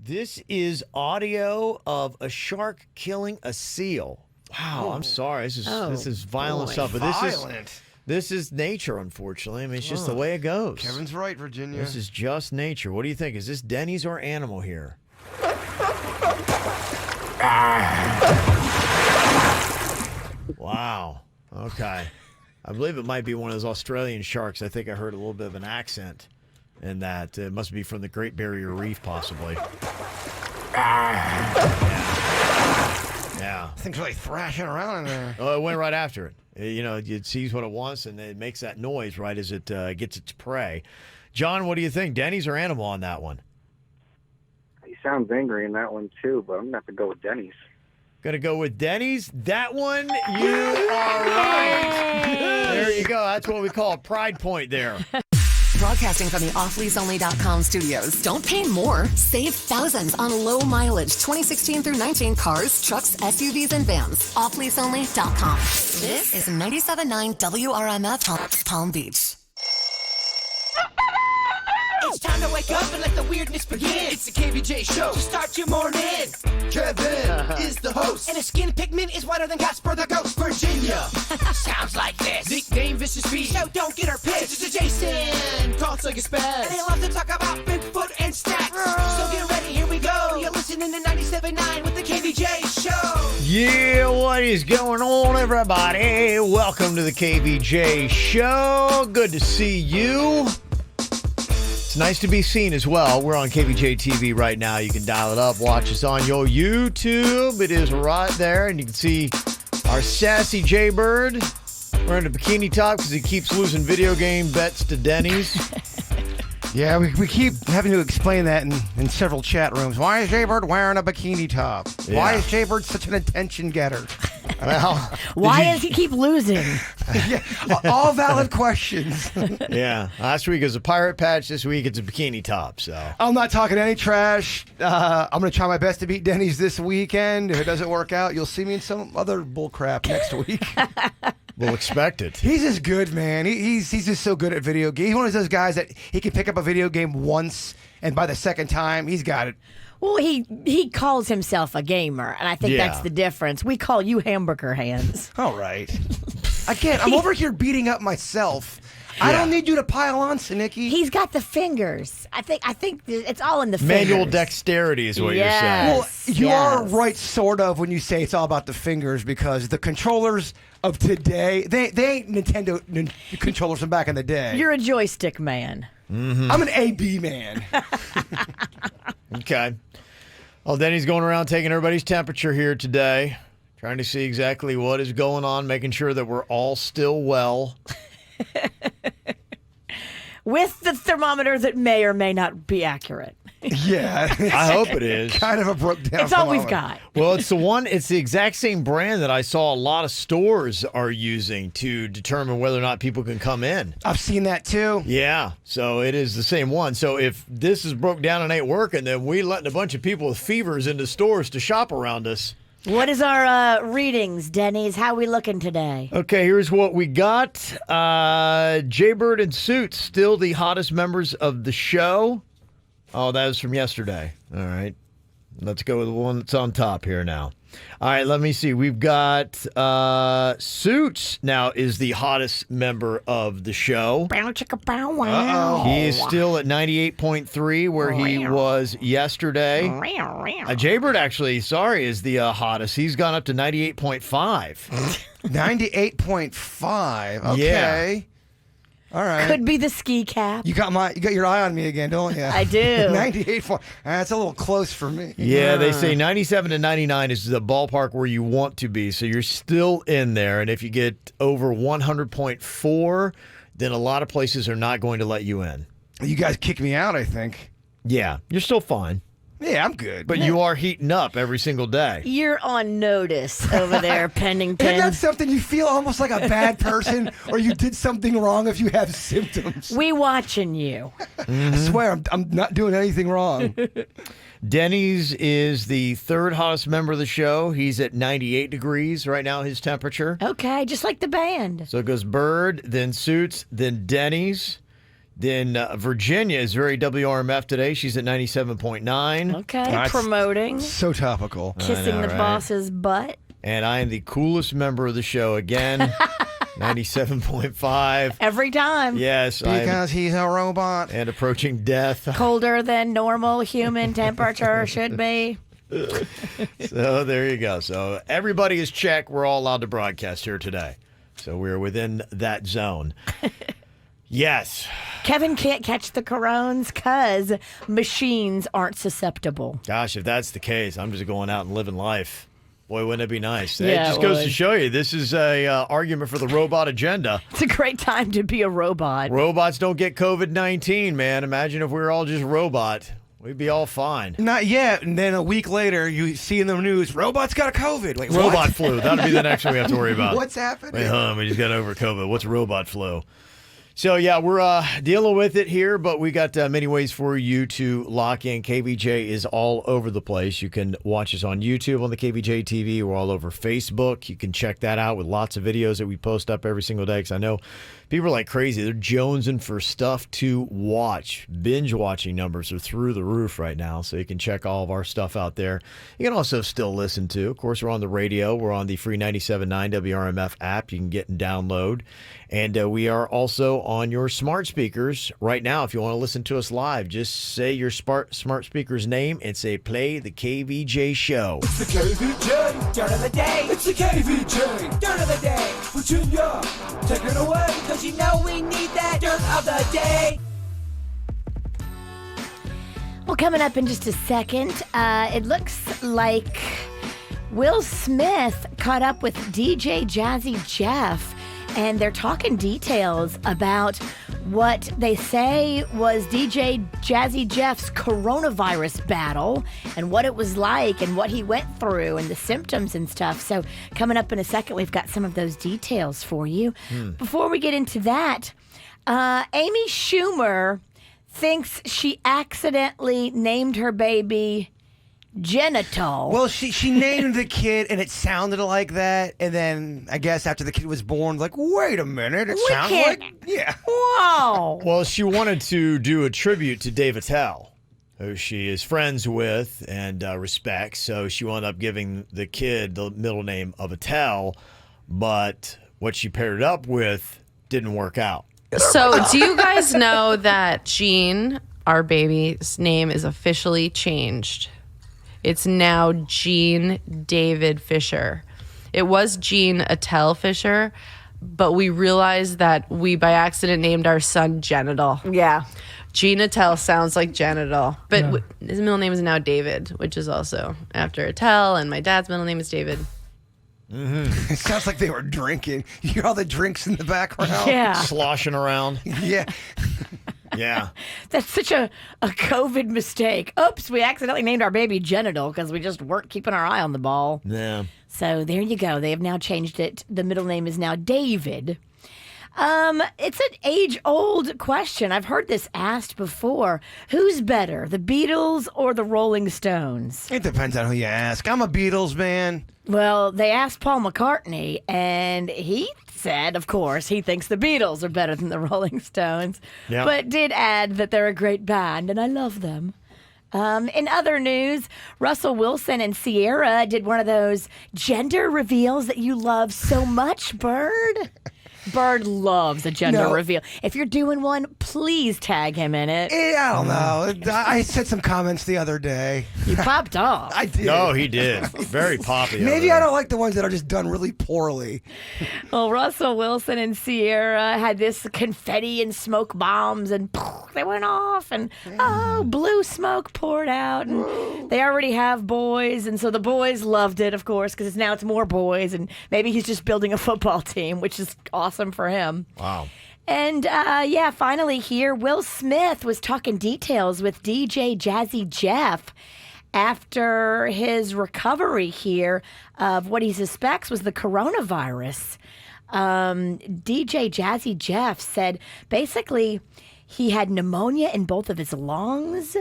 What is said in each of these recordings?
This is audio of a shark killing a seal. Wow, I'm sorry. This is violent stuff, but this is nature, unfortunately. I mean, it's just the way it goes. Kevin's right, Virginia. This is just nature. What do you think? Is this Denny's or animal here? Wow. Okay. I believe it might be one of those Australian sharks. I think I heard a little bit of an accent in that. It must be from the Great Barrier Reef, possibly. Yeah. Thing's really thrashing around in there. Oh, it went right after it. You know, it sees what it wants, and it makes that noise right as it gets its prey. John, what do you think? Denny's or animal on that one? He sounds angry in that one, too, but I'm going to have to go with Denny's. Going to go with Denny's. That one, you are right. There you go. That's what we call a pride point there. Broadcasting from the offleaseonly.com studios. Don't pay more. Save thousands on low mileage 2016 through 19 cars, trucks, SUVs, and vans. Offleaseonly.com. This is 97.9 WRMF Palm Beach. It's time to wake up and let the weirdness begin. It's the KVJ show to start your morning. Kevin is the host, and his skin pigment is whiter than Casper the Ghost. Virginia sounds like this. Nickname Vicious Beast, so don't get her pissed. It's Jason, called Suck Spaz, and they love to talk about Bigfoot and stats. So get ready, here we go. You're listening to 97.9 with the KVJ show. Yeah, what is going on, everybody? Welcome to the KVJ show. Good to see you. It's nice to be seen as well. We're on Kvj TV right now. You can dial it up, watch us on your YouTube. It is right there, and you can see our sassy Jaybird wearing a bikini top because he keeps losing video game bets to Denny's. Yeah, we keep having to explain that in several chat rooms. Why is Jaybird wearing a bikini top? Yeah. Why is Jaybird such an attention getter? Well, why does he keep losing? Yeah, all valid questions. Yeah, last week it was a pirate patch. This week it's a bikini top. So I'm not talking any trash. I'm going to try my best to beat Denny's this weekend. If it doesn't work out, you'll see me in some other bullcrap next week. we'll expect it. He's just good, man. He's just so good at video games. He's one of those guys that he can pick up a video game once, and by the second time, he's got it. Well, he calls himself a gamer, and I think that's the difference. We call you hamburger hands. All right. Again, I'm over here beating up myself. I don't need you to pile on, Sinicki. He's got the fingers. I think it's all in the fingers. Manual dexterity is what you're saying. Well, you are right, sort of, when you say it's all about the fingers, because the controllers of today, they ain't Nintendo controllers from back in the day. You're a joystick man. Mm-hmm. I'm an AB man. Okay. Well, Denny's going around taking everybody's temperature here today, trying to see exactly what is going on, making sure that we're all still well. With the thermometer that may or may not be accurate. Yeah. I hope it is. Kind of a broke down It's all thermometer. we've got. Well, it's the exact same brand that I saw a lot of stores are using to determine whether or not people can come in. I've seen that too. Yeah, so it is the same one. So if this is broke down and ain't working, then we letting a bunch of people with fevers into stores to shop around us. What is our readings, Denny's? How we looking today? Okay, here's what we got. Jaybird and Suits, still the hottest members of the show. Oh, that was from yesterday. All right. Let's go with the one that's on top here now. All right, let me see. We've got Suits now is the hottest member of the show. Bow chicka bow wow. He is still at 98.3 where he was yesterday. Jaybird actually, is the hottest. He's gone up to 98.5. 98.5. Okay. Yeah. All right. Could be the ski cap. You got your eye on me again, don't you? I do. 98. That's a little close for me. Yeah, they say 97 to 99 is the ballpark where you want to be, so you're still in there. And if you get over 100.4, then a lot of places are not going to let you in. You guys kick me out, I think. Yeah, you're still fine. Yeah, I'm good. But you are heating up every single day. You're on notice over there, Pennington. Isn't that something you feel almost like a bad person or you did something wrong if you have symptoms? We watching you. I swear, I'm not doing anything wrong. Denny's is the third hottest member of the show. He's at 98 degrees right now, his temperature. Okay, just like the band. So it goes Bird, then Suits, then Denny's. Then Virginia is very WRMF today. She's at 97.9. Okay, Nice. promoting, So topical. kissing know, the right? boss's butt. And I am the coolest member of the show again, 97.5. Every time. Yes, I am. Because he's a robot. And approaching death. Colder than normal human temperature should be. So there you go. So everybody is checked. We're all allowed to broadcast here today. So we're within that zone. Yes. Kevin can't catch the corones because machines aren't susceptible. Gosh, if that's the case, I'm just going out and living life. Boy, wouldn't it be nice? Yeah, it just it goes to would. show you, this is a argument for the robot agenda. It's a great time to be a robot. Robots don't get COVID-19, man. Imagine if we were all just robot. We'd be all fine. Not yet. And then a week later, you see in the news, robots got a COVID. Wait, Robot what? flu. That'll be the next one we have to worry about. What's happening? Wait, we just got over COVID. What's robot flu? So, yeah, we're dealing with it here, but we got many ways for you to lock in. KVJ is all over the place. You can watch us on YouTube on the KVJ TV. We're all over Facebook. You can check that out with lots of videos that we post up every single day because I know people are like crazy. They're jonesing for stuff to watch. Binge watching numbers are through the roof right now, so you can check all of our stuff out there. You can also still listen to. Of course, we're on the radio. We're on the free 97.9 WRMF app. You can get and download. And we are also on your smart speakers right now. If you want to listen to us live, just say your smart speaker's name and say, play the KVJ show. It's the KVJ dirt of the day. It's the KVJ dirt of the day. Virginia, take it away, because you know we need that dirt of the day. Well, coming up in just a second, it looks like Will Smith caught up with DJ Jazzy Jeff, and they're talking details about what they say was DJ Jazzy Jeff's coronavirus battle and what it was like and what he went through and the symptoms and stuff. So coming up in a second, we've got some of those details for you. Before we get into that, Amy Schumer thinks she accidentally named her baby Genital. Well, she named the kid, and it sounded like that. And then I guess after the kid was born, like, wait a minute, it sounds can't- like yeah. Whoa. Well, she wanted to do a tribute to Dave Attell, who she is friends with and respects. So she wound up giving the kid the middle name of Attell, but what she paired it up with didn't work out. So, do you guys know that Gene, our baby's name, is officially changed? It's now Gene David Fisher. It was Gene Attell Fisher, but we realized that we by accident named our son Genital. Yeah. Gene Attell sounds like genital, but his middle name is now David, which is also after Attell, and my dad's middle name is David. It sounds like they were drinking. You hear all the drinks in the background? Yeah. Sloshing around. Yeah. Yeah. That's such a COVID mistake. Oops, we accidentally named our baby Genital because we just weren't keeping our eye on the ball. Yeah. So there you go. They have now changed it. The middle name is now David. It's an age-old question. I've heard this asked before. Who's better, the Beatles or the Rolling Stones? It depends on who you ask. I'm a Beatles man. Well, they asked Paul McCartney, and he said, of course, he thinks the Beatles are better than the Rolling Stones, Yeah. but did add that they're a great band, and I love them. In other news, Russell Wilson and Sierra did one of those gender reveals that you love so much, Bird. Bird loves a gender No. reveal. If you're doing one, please tag him in it. I don't know. I said some comments the other day. You popped off. I did. No, he did. Very poppy. Maybe I don't like the ones that are just done really poorly. Well, Russell Wilson and Sierra had this confetti and smoke bombs, and poof, they went off, and blue smoke poured out, and they already have boys, and so the boys loved it, of course, because now it's more boys, and maybe he's just building a football team, which is awesome for him. Wow. And finally here, Will Smith was talking details with DJ Jazzy Jeff after his recovery here of what he suspects was the coronavirus. DJ Jazzy Jeff said basically he had pneumonia in both of his lungs.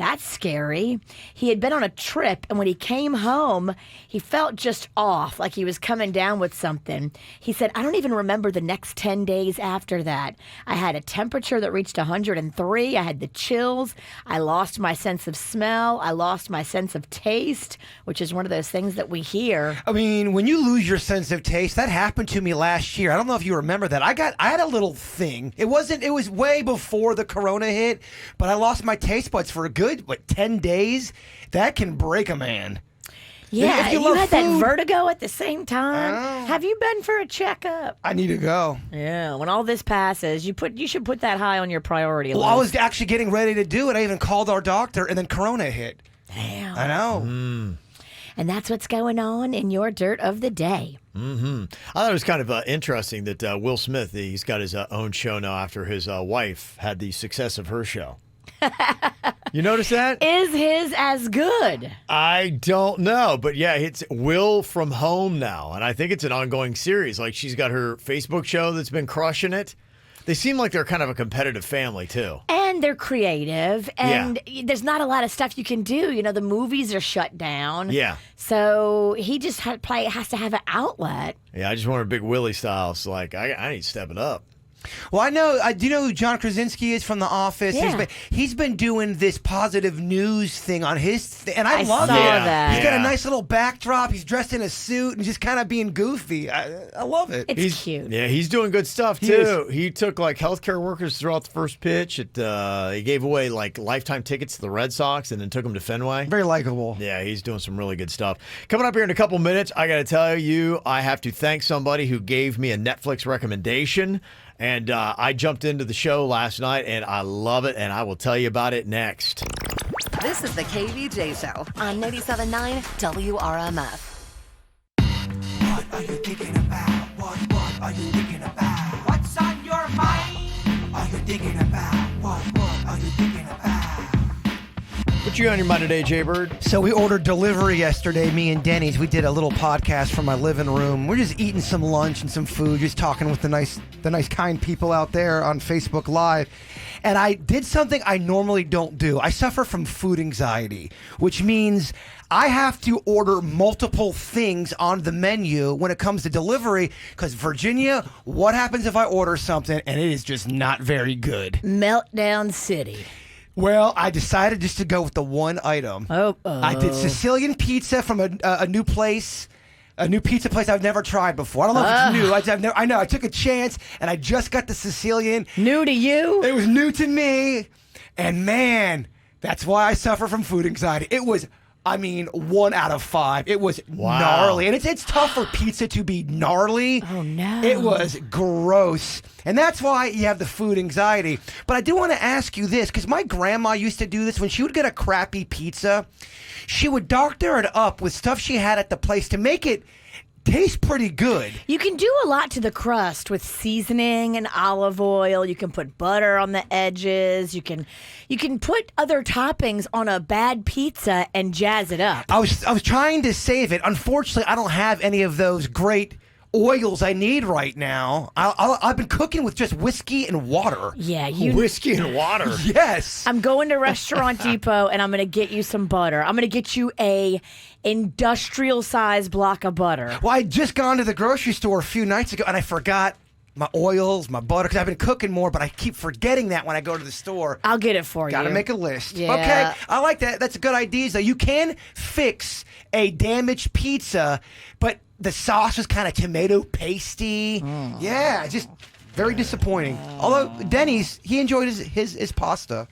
That's scary. He had been on a trip, and when he came home, he felt just off, like he was coming down with something. He said, I don't even remember the next 10 days after that. I had a temperature that reached 103. I had the chills. I lost my sense of smell. I lost my sense of taste, which is one of those things that we hear. I mean, when you lose your sense of taste, that happened to me last year. I don't know if you remember that. I had a little thing. It was way before the corona hit, but I lost my taste buds for a good 10 days. That can break a man. Yeah, If you love had that food- vertigo at the same time. Have you been for a checkup? I need to go. Yeah, when all this passes, you should put that high on your priority Well, list. I was actually getting ready to do it. I even called our doctor, and then corona hit. Damn. I know. And that's what's going on in your dirt of the day. I thought it was kind of interesting that Will Smith, he's got his own show now after his wife had the success of her show. You notice that? Is his as good? I don't know, but yeah, it's Will from Home now, and I think it's an ongoing series. Like, she's got her Facebook show that's been crushing it. They seem like they're kind of a competitive family, too. And they're creative, and there's not a lot of stuff you can do. You know, the movies are shut down. Yeah. So he just has to have an outlet. Yeah, I just want a big Willie style. So, like, I need to step it up. Well, I know. Do you know who John Krasinski is from The Office? Yeah. He's been doing this positive news thing on his, and I love saw it. that. He's got a Yeah. nice little backdrop. He's dressed in a suit and just kind of being goofy. I love it. It's cute. Yeah, he's doing good stuff, too. He took, like, healthcare workers throughout the first pitch. He gave away, like, lifetime tickets to the Red Sox and then took them to Fenway. Very likable. Yeah, he's doing some really good stuff. Coming up here in a couple minutes, I got to tell you, I have to thank somebody who gave me a Netflix recommendation. And I jumped into the show last night, and I love it, and I will tell you about it next. This is the KVJ Show on 97.9 WRMF. What are you thinking about? What are you thinking about? What's on your mind? Are you thinking about? What are you thinking about? What you on your mind today, Jay Bird? So we ordered delivery yesterday, me and Denny's. We did a little podcast from my living room. We're just eating some lunch and some food, just talking with the nice kind people out there on Facebook Live. And I did something I normally don't do. I suffer from food anxiety, which means I have to order multiple things on the menu when it comes to delivery. Because, Virginia, what happens if I order something and it is just not very good? Meltdown City. Well, I decided just to go with the one item. I did Sicilian pizza from a new place, a new pizza place I've never tried before. I don't know if it's new. I know. I took a chance, and I just got the Sicilian. New to you? It was new to me, and man, that's why I suffer from food anxiety. It was, 1 out of 5. It was gnarly, and it's tough for pizza to be gnarly. Oh, no. It was gross, and that's why you have the food anxiety. But I do want to ask you this, because my grandma used to do this. When she would get a crappy pizza, she would doctor it up with stuff she had at the place to make it taste pretty good. You can do a lot to the crust with seasoning and olive oil. You can put butter on the edges. You can put other toppings on a bad pizza and jazz it up. I was trying to save it. Unfortunately, I don't have any of those great oils I need right now. I've been cooking with just whiskey and water. Yeah, Whiskey and water. Yes. I'm going to Restaurant Depot and I'm going to get you some butter. I'm going to get you a industrial size block of butter. Well, I just gone to the grocery store a few nights ago and I forgot my oils, my butter, because I've been cooking more, but I keep forgetting that when I go to the store. I'll get it for you. Gotta make a list. Yeah. Okay, I like that. That's a good idea. So you can fix a damaged pizza, but the sauce was kind of tomato pasty. Yeah, just very disappointing. Although Denny's, he enjoyed his pasta.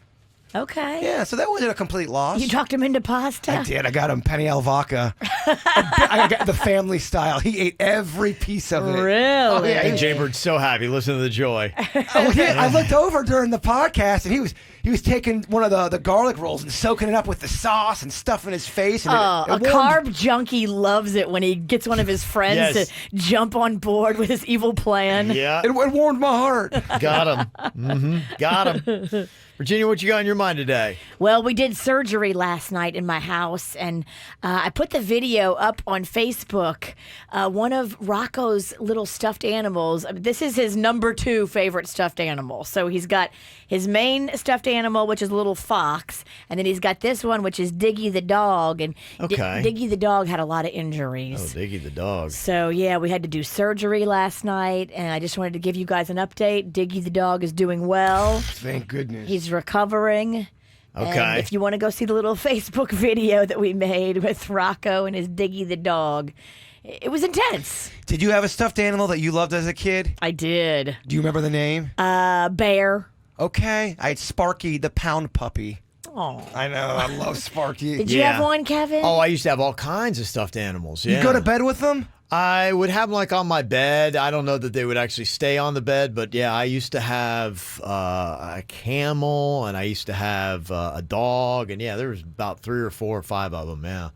Okay. Yeah, so that wasn't a complete loss. You talked him into pasta? I did. I got him penne al vodka. I got the family style. He ate every piece of it. Really? Oh, yeah, And Jay Bird's so happy. Listen to the joy. Oh, yeah. I looked over during the podcast, and he was taking one of the garlic rolls and soaking it up with the sauce and stuffing his face. And Oh, it a warmed- carb junkie loves it when he gets one of his friends Yes. to jump on board with his evil plan. Yeah, It warmed my heart. got him. Got him. Virginia, what you got on your mind today? Well, we did surgery last night in my house, and I put the video up on Facebook. One of Rocco's little stuffed animals. This is his number 2 favorite stuffed animal. So he's got his main stuffed animal, which is a little fox, and then he's got this one, which is Diggy the dog. And Okay. Diggy the dog had a lot of injuries. Oh, Diggy the dog. So, yeah, we had to do surgery last night, and I just wanted to give you guys an update. Diggy the dog is doing well. Thank goodness. He's recovering. Okay. And if you want to go see the little Facebook video that we made with Rocco and his Diggy the dog, it was intense. Did you have a stuffed animal that you loved as a kid? I did. Do you remember the name? Bear. Okay. I had Sparky the pound puppy. Oh. I know. I love Sparky. Did you have one, Kevin? Oh, I used to have all kinds of stuffed animals. Yeah. You go to bed with them? I would have them like on my bed. I don't know that they would actually stay on the bed, but yeah, I used to have a camel, and I used to have a dog, and yeah, there was about 3 or 4 or 5 of them. Yeah.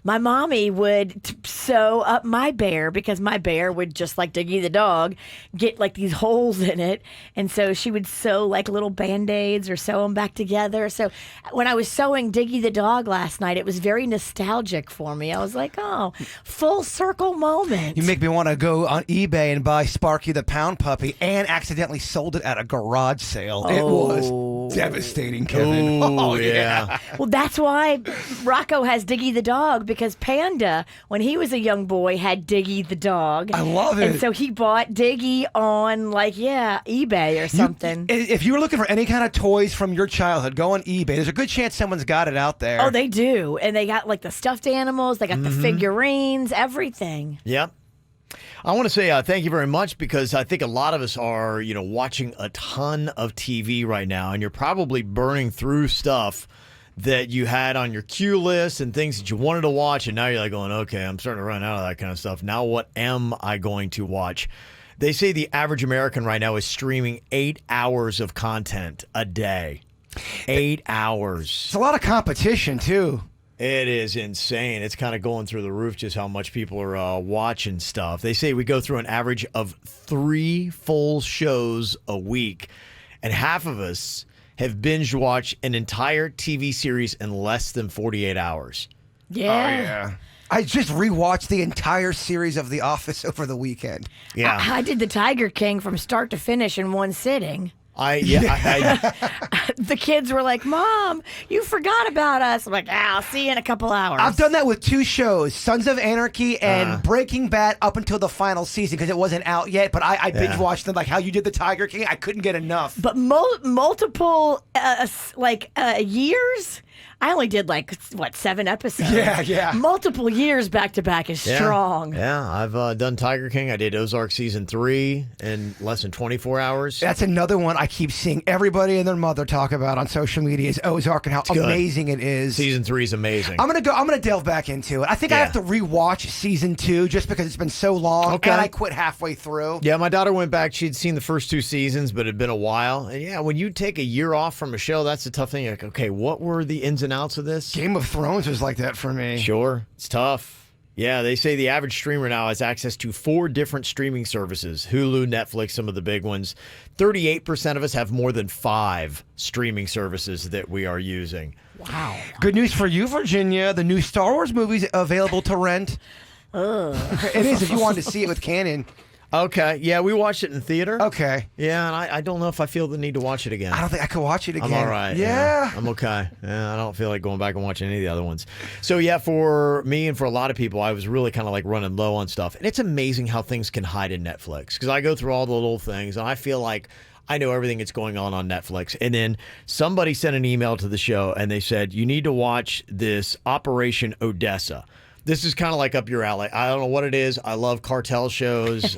My mommy would sew up my bear because my bear would, just like Diggy the dog, get like these holes in it. And so she would sew like little Band-Aids or sew them back together. So when I was sewing Diggy the dog last night, it was very nostalgic for me. I was like, oh, full circle moment. You make me want to go on eBay and buy Sparky the pound puppy, and accidentally sold it at a garage sale. It was devastating, Kevin. Oh, yeah. Well, that's why Rocco has Diggy the dog, because Panda, when he was a young boy, had Diggy the dog. I love it. And so he bought Diggy on, eBay or something. If you were looking for any kind of toys from your childhood, go on eBay. There's a good chance someone's got it out there. Oh, they do. And they got the stuffed animals, they got the figurines, everything. Yep. I want to say thank you very much, because I think a lot of us are, watching a ton of TV right now, and you're probably burning through stuff that you had on your queue list and things that you wanted to watch, and now you're like going, okay, I'm starting to run out of that kind of stuff. Now what am I going to watch? They say the average American right now is streaming 8 hours of content a day. 8 hours. It's a lot of competition, too. It is insane. It's kind of going through the roof just how much people are watching stuff. They say we go through an average of 3 full shows a week, and half of us have binge watched an entire TV series in less than 48 hours. Yeah. Oh, yeah. I just rewatched the entire series of The Office over the weekend. Yeah. I did the Tiger King from start to finish in one sitting. The kids were like, Mom, you forgot about us. I'm like, I'll see you in a couple hours. I've done that with 2 shows, Sons of Anarchy and Breaking Bad, up until the final season, because it wasn't out yet. But I binge watched them, like how you did the Tiger King. I couldn't get enough. But multiple years? I only did 7 episodes? Yeah. Multiple years back to back is strong. Yeah, I've done Tiger King. I did Ozark season 3 in less than 24 hours. That's another one I keep seeing everybody and their mother talk about on social media is Ozark and how amazing it is. Season 3 is amazing. I'm gonna delve back into it. I think I have to rewatch season 2 just because it's been so long, and I quit halfway through. Yeah, my daughter went back. She'd seen the first 2 seasons, but it had been a while. And yeah, when you take a year off from a show, that's the tough thing. Like, okay, what were the ins and outs of this? Game of Thrones was like that for me. Sure, it's tough. Yeah, they say the average streamer now has access to 4 different streaming services: Hulu, Netflix, some of the big ones. 38% of us have more than 5 streaming services that we are using. Wow. Good news for you, Virginia. The new Star Wars movie's available to rent. It is if you wanted to see it with Canon. Okay, yeah, we watched it in theater. Okay. Yeah, and I don't know if I feel the need to watch it again. I don't think I could watch it again. I'm all right. Yeah. I'm okay. Yeah, I don't feel like going back and watching any of the other ones. So, yeah, for me and for a lot of people, I was really kind of running low on stuff. And it's amazing how things can hide in Netflix, because I go through all the little things, and I feel like I know everything that's going on Netflix. And then somebody sent an email to the show, and they said, you need to watch this Operation Odessa. This is kind of up your alley. I don't know what it is. I love cartel shows.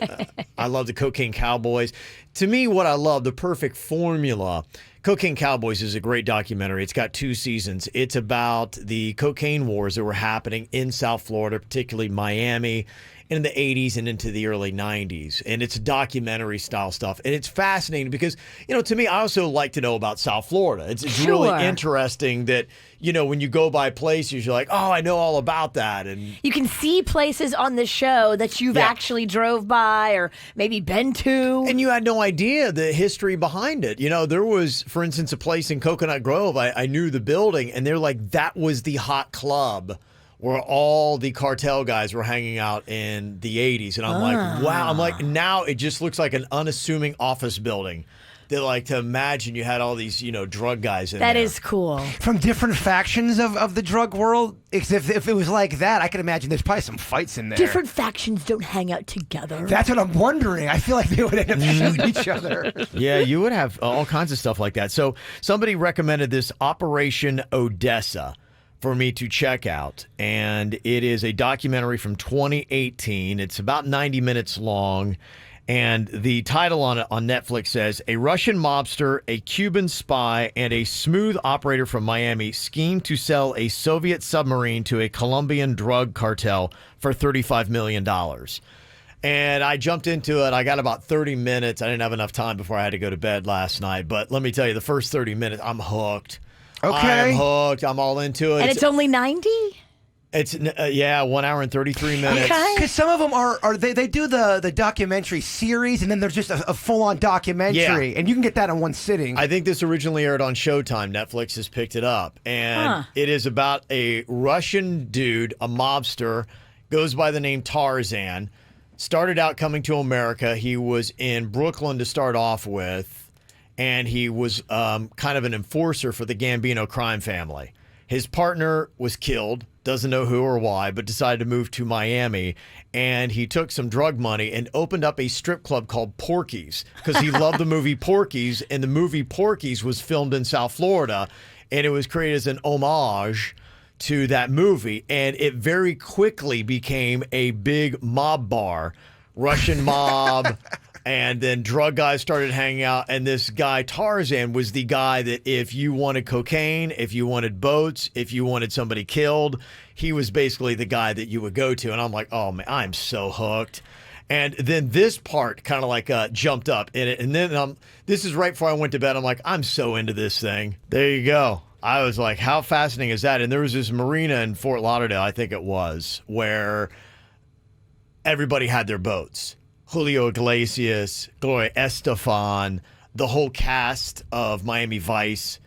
I love the Cocaine Cowboys. To me, what I love, the perfect formula, Cocaine Cowboys is a great documentary. It's got 2 seasons. It's about the cocaine wars that were happening in South Florida, particularly Miami, in the 80s and into the early 90s. And it's documentary style stuff. And it's fascinating because, to me, I also like to know about South Florida. It's really interesting that, when you go by places, you're like, oh, I know all about that. And you can see places on the show that you've actually drove by or maybe been to. And you had no idea the history behind it. There was, for instance, a place in Coconut Grove. I knew the building, and they're like, that was the hot club where all the cartel guys were hanging out in the 80s. And I'm like, wow. I'm like, now it just looks like an unassuming office building. that, like, to imagine you had all these, drug guys in That there. is cool. From different factions of the drug world. If it was like that, I could imagine there's probably some fights in there. Different factions don't hang out together. That's what I'm wondering. I feel like they would end up shooting each other. Yeah, you would have all kinds of stuff like that. So somebody recommended this Operation Odessa for me to check out. And it is a documentary from 2018. It's about 90 minutes long. And the title on it on Netflix says, "A Russian mobster, a Cuban spy, and a smooth operator from Miami schemed to sell a Soviet submarine to a Colombian drug cartel for $35 million. And I jumped into it. I got about 30 minutes. I didn't have enough time before I had to go to bed last night. But let me tell you, the first 30 minutes, I'm hooked. Okay. I'm hooked. I'm all into it. And it's only 90? It's 1 hour and 33 minutes. Okay. Because some of them they do the documentary series, and then there's just a full-on documentary, and you can get that in one sitting. I think this originally aired on Showtime. Netflix has picked it up. And it is about a Russian dude, a mobster, goes by the name Tarzan. Started out coming to America. He was in Brooklyn to start off with, and he was kind of an enforcer for the Gambino crime family. His partner was killed, doesn't know who or why, but decided to move to Miami. And he took some drug money and opened up a strip club called Porky's because he loved the movie Porky's. And the movie Porky's was filmed in South Florida, and it was created as an homage to that movie. And it very quickly became a big mob bar, Russian mob. And then drug guys started hanging out. And this guy, Tarzan, was the guy that if you wanted cocaine, if you wanted boats, if you wanted somebody killed, he was basically the guy that you would go to. And I'm like, oh, man, I'm so hooked. And then this part kind of like jumped up in it. And then this is right before I went to bed. I'm like, I'm so into this thing. There you go. I was like, how fascinating is that? And there was this marina in Fort Lauderdale, I think it was, where everybody had their boats. Julio Iglesias, Gloria Estefan, the whole cast of Miami Vice,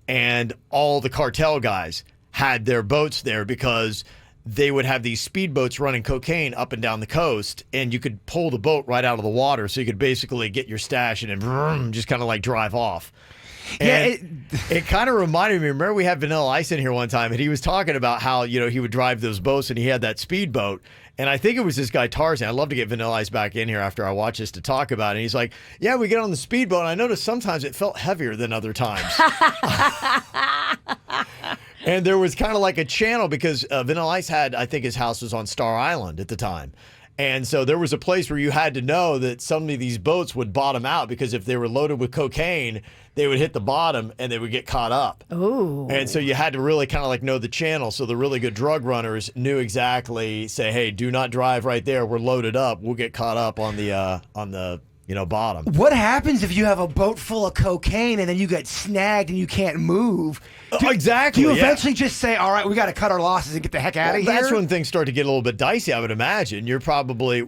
and all the cartel guys had their boats there because they would have these speedboats running cocaine up and down the coast, and you could pull the boat right out of the water, so you could basically get your stash and then vroom, just kind of like drive off. And it kind of reminded me, remember we had Vanilla Ice in here one time, and he was talking about how, he would drive those boats, and he had that speedboat. And I think it was this guy Tarzan. I'd love to get Vanilla Ice back in here after I watch this to talk about it. And he's like, yeah, we get on the speedboat, and I noticed sometimes it felt heavier than other times. And there was kind of like a channel because Vanilla Ice had, I think his house was on Star Island at the time. And so there was a place where you had to know that some of these boats would bottom out because if they were loaded with cocaine, they would hit the bottom and they would get caught up. Ooh. And so you had to really kind of like know the channel. So the really good drug runners knew exactly, say, hey, do not drive right there. We're loaded up. We'll get caught up on the bottom. What happens if you have a boat full of cocaine and then you get snagged and you can't move? Exactly. Do you eventually just say, all right, we got to cut our losses and get the heck out of here? That's when things start to get a little bit dicey, I would imagine. You're probably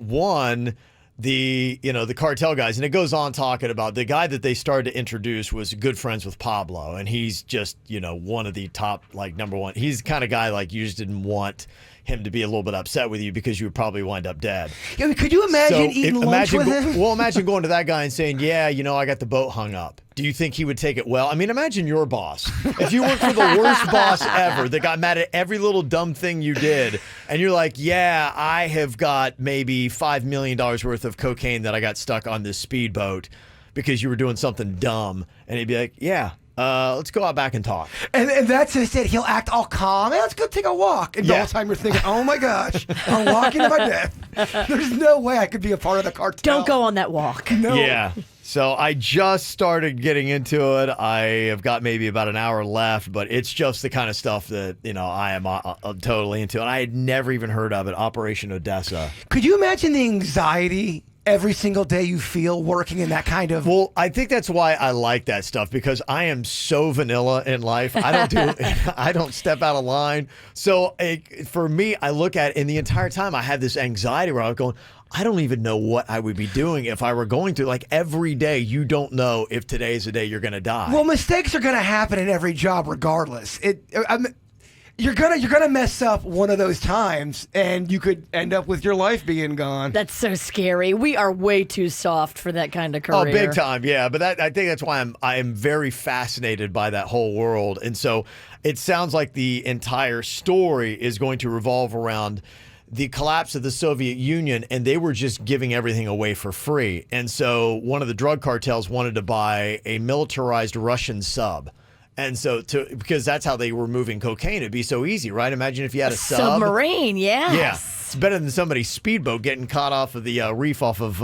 the cartel guys, and it goes on talking about the guy that they started to introduce was good friends with Pablo, and he's just, one of the top, like, number one. He's the kind of guy, like, you just didn't want him to be a little bit upset with you because you would probably wind up dead. Yeah, could you imagine eating lunch with him? Well, imagine going to that guy and saying, yeah, I got the boat hung up. Do you think he would take it well? I mean, imagine your boss. If you worked for the worst boss ever that got mad at every little dumb thing you did, and you're like, yeah, I have got maybe $5 million worth of cocaine that I got stuck on this speedboat because you were doing something dumb. And he'd be like, yeah. Let's go out back and talk. And that's just it. He'll act all calm. Hey, let's go take a walk. And the whole time you're thinking, oh my gosh, I'm walking to my death. There's no way I could be a part of the cartel. Don't go on that walk. No. Yeah. So I just started getting into it. I have got maybe about an hour left, but it's just the kind of stuff that, I am totally into. And I had never even heard of it, Operation Odessa. Could you imagine the anxiety every single day you feel working in that kind of... Well, I think that's why I like that stuff, because I am so vanilla in life. I don't step out of line. So for me, I look at it, and the entire time I had this anxiety where I was going, I don't even know what I would be doing if I were going to. Like, every day, you don't know if today's the day you're going to die. Well, mistakes are going to happen in every job regardless. you're gonna mess up one of those times, and you could end up with your life being gone. That's so scary. We are way too soft for that kind of career. Oh, big time, yeah. But I think that's why I am very fascinated by that whole world. And so it sounds like the entire story is going to revolve around the collapse of the Soviet Union, and they were just giving everything away for free. And so one of the drug cartels wanted to buy a militarized Russian sub. And so, because that's how they were moving cocaine, it'd be so easy, right? Imagine if you had a sub. Submarine, yes. Yeah, it's better than somebody's speedboat getting caught off of the reef off of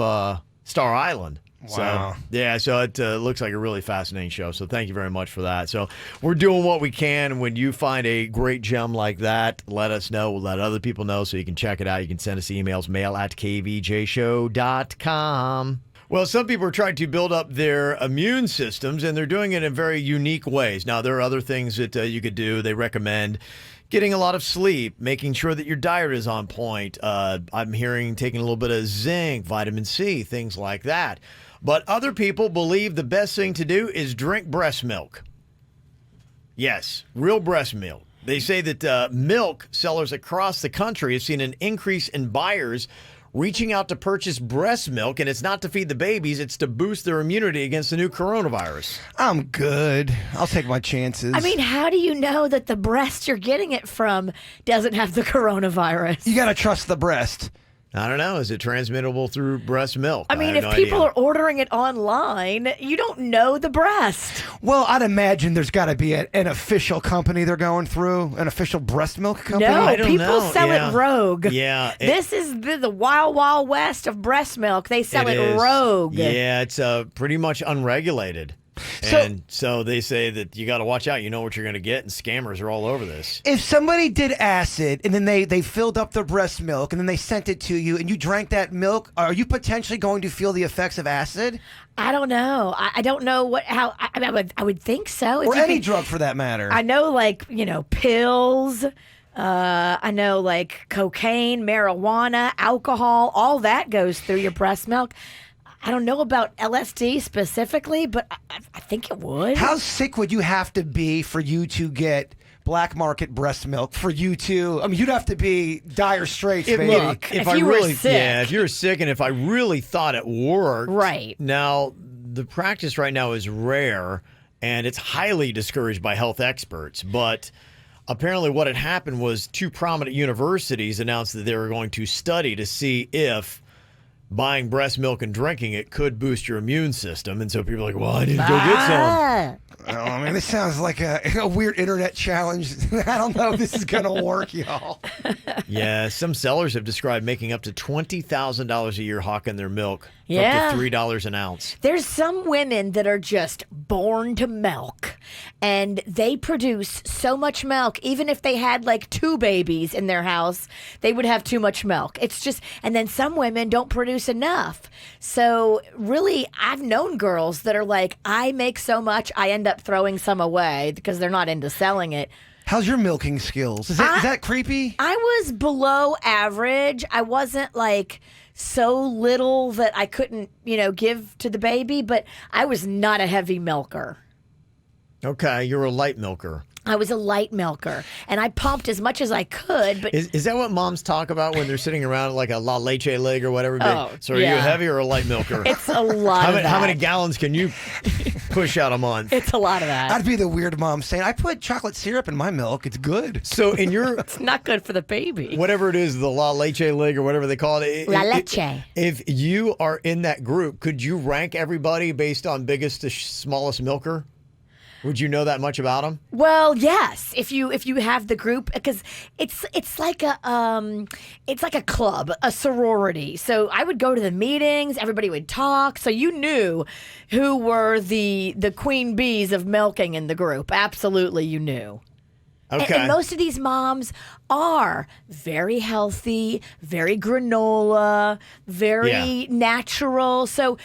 Star Island. Wow. So it looks like a really fascinating show. So thank you very much for that. So we're doing what we can. When you find a great gem like that, let us know. We'll let other people know so you can check it out. You can send us emails, mail@kvjshow.com. Well, some people are trying to build up their immune systems, and they're doing it in very unique ways. Now, there are other things that you could do. They recommend getting a lot of sleep, making sure that your diet is on point. I'm hearing taking a little bit of zinc, vitamin C, things like that. But other people believe the best thing to do is drink breast milk. Yes, real breast milk. They say that milk sellers across the country have seen an increase in buyers reaching out to purchase breast milk, and it's not to feed the babies, it's to boost their immunity against the new coronavirus. I'm good. I'll take my chances. I mean, how do you know that the breast you're getting it from doesn't have the coronavirus? you gotta trust the breast. I don't know. Is it transmittable through breast milk? I mean, have if no people idea. are ordering it online, you don't know the breast. Well, I'd imagine there's got to be an official company they're going through, an official breast milk company. No, I don't people know. sell Yeah. it rogue. Yeah. This is the wild, wild west of breast milk. They sell it is. rogue. Yeah, it's pretty much unregulated. And so they say that you got to watch out. You know what you're going to get, and scammers are all over this. If somebody did acid and then they filled up their breast milk and then they sent it to you and you drank that milk, are you potentially going to feel the effects of acid? I don't know. I don't know how. I would think so. If Or you any could- drug for that matter. I know, like, pills. I know, like, cocaine, marijuana, alcohol. All that goes through your breast milk. I don't know about LSD specifically, but I think it would. How sick would you have to be for you to get black market breast milk? For you to, I mean, you'd have to be dire straits, baby. Look, if I you were really, sick. yeah, if you're sick, and if I really thought it worked, Right. Now, the practice right now is rare, and it's highly discouraged by health experts. But apparently, what had happened was two prominent universities announced that they were going to study to see if buying breast milk and drinking it could boost your immune system. And so people are like, well, I need to go get some. Ah. Oh, man, this sounds like a weird internet challenge. I don't know if this is going to work, y'all. Yeah, some sellers have described making up to $20,000 a year hawking their milk for Yeah. up to $3 an ounce. There's some women that are just born to milk, and they produce so much milk. Even if they had like 2 babies in their house, they would have too much milk. It's just, and then some women don't produce enough. So really, I've known girls that are like, I make so much, I end up throwing some away because they're not into selling it. How's your milking skills? Is that creepy? I was below average. I wasn't like so little that I couldn't, give to the baby, but I was not a heavy milker. Okay, you're a light milker. I was a light milker, and I pumped as much as I could, but Is that what moms talk about when they're sitting around like a La Leche leg or whatever? Oh, So are you a yeah. heavy or a light milker? it's a lot of that. How many gallons can you push out a month? It's a lot of that. I'd be the weird mom saying, I put chocolate syrup in my milk. It's good. So in your, It's not good for the baby. whatever it is, the La Leche leg or whatever they call it. La Leche. If you are in that group, could you rank everybody based on biggest to smallest milker? Would you know that much about them? Well, yes. If you have the group, because it's like a club, a sorority. So I would go to the meetings. Everybody would talk. So you knew who were the queen bees of milking in the group. Absolutely, you knew. Okay. And most of these moms are very healthy, very granola, very natural. So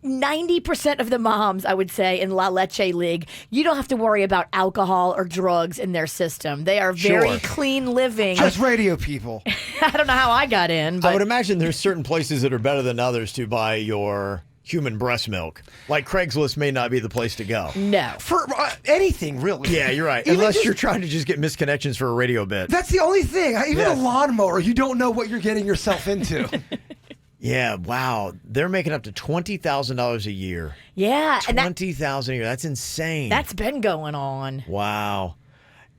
90% of the moms, I would say, in La Leche League, you don't have to worry about alcohol or drugs in their system. They are very Sure. clean living. Just radio people. I don't know how I got in, I but would imagine there's certain places that are better than others to buy your human breast milk. Like Craigslist may not be the place to go. No. For anything, really. Yeah, you're right. Even Unless just- you're trying to just get misconnections for a radio bit. That's the only thing. Even Yeah. a lawnmower, you don't know what you're getting yourself into. Yeah, wow. They're making up to $20,000 a year. Yeah. And $20,000 a year. That's insane. that's been going on. Wow.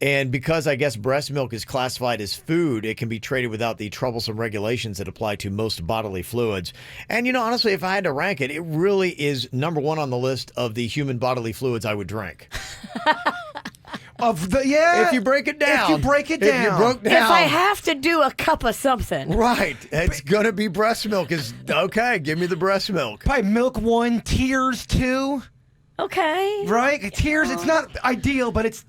And because I guess breast milk is classified as food, it can be traded without the troublesome regulations that apply to most bodily fluids. And, honestly, if I had to rank it, it really is number one on the list of the human bodily fluids I would drink. If you break it down. If you break it If down. you broke down. If I have to do a cup of something. Right. It's going to be breast milk. Okay, give me the breast milk. Probably Milk 1, Tears 2. Okay. Right? Tears, it's not ideal, but it's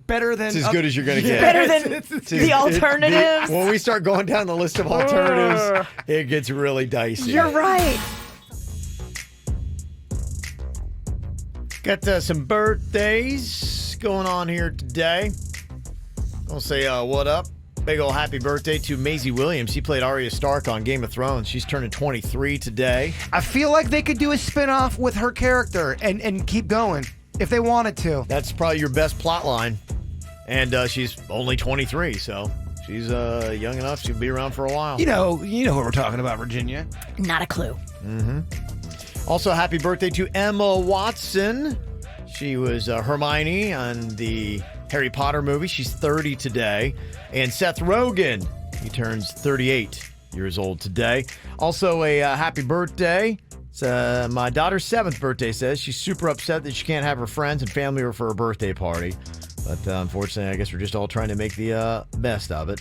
better than... It's as good as you're going to get. Better than the alternatives. When we start going down the list of alternatives, it gets really dicey. You're right. Got some birthdays going on here today. I'll say what up. Big ol' happy birthday to Maisie Williams. She played Arya Stark on Game of Thrones. She's turning 23 today. I feel like they could do a spin-off with her character and keep going if they wanted to. That's probably your best plot line. And she's only 23, so she's young enough. She'll be around for a while. You know who we're talking about, Virginia. Not a clue. Also, happy birthday to Emma Watson. She was Hermione on the Harry Potter movie. She's 30 today. And Seth Rogen, he turns 38 years old today. Also, a happy birthday. It's my daughter's 7th birthday, says. She's super upset that she can't have her friends and family over for her birthday party. But unfortunately, I guess we're just all trying to make the best of it.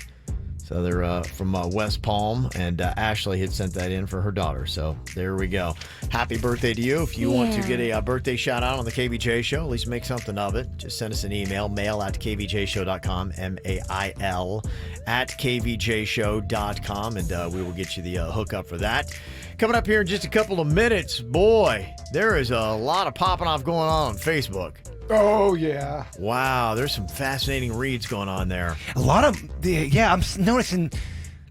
So they're from West Palm, and Ashley had sent that in for her daughter. So there we go. Happy birthday to you. If you want to get a birthday shout out on the KVJ show, at least make something of it. Just send us an email, mail@kvjshow.com, mail @kvjshow.com, and we will get you the hookup for that. Coming up here in just a couple of minutes, boy, there is a lot of popping off going on Facebook. Oh, yeah. Wow, there's some fascinating reads going on there. A lot of I'm noticing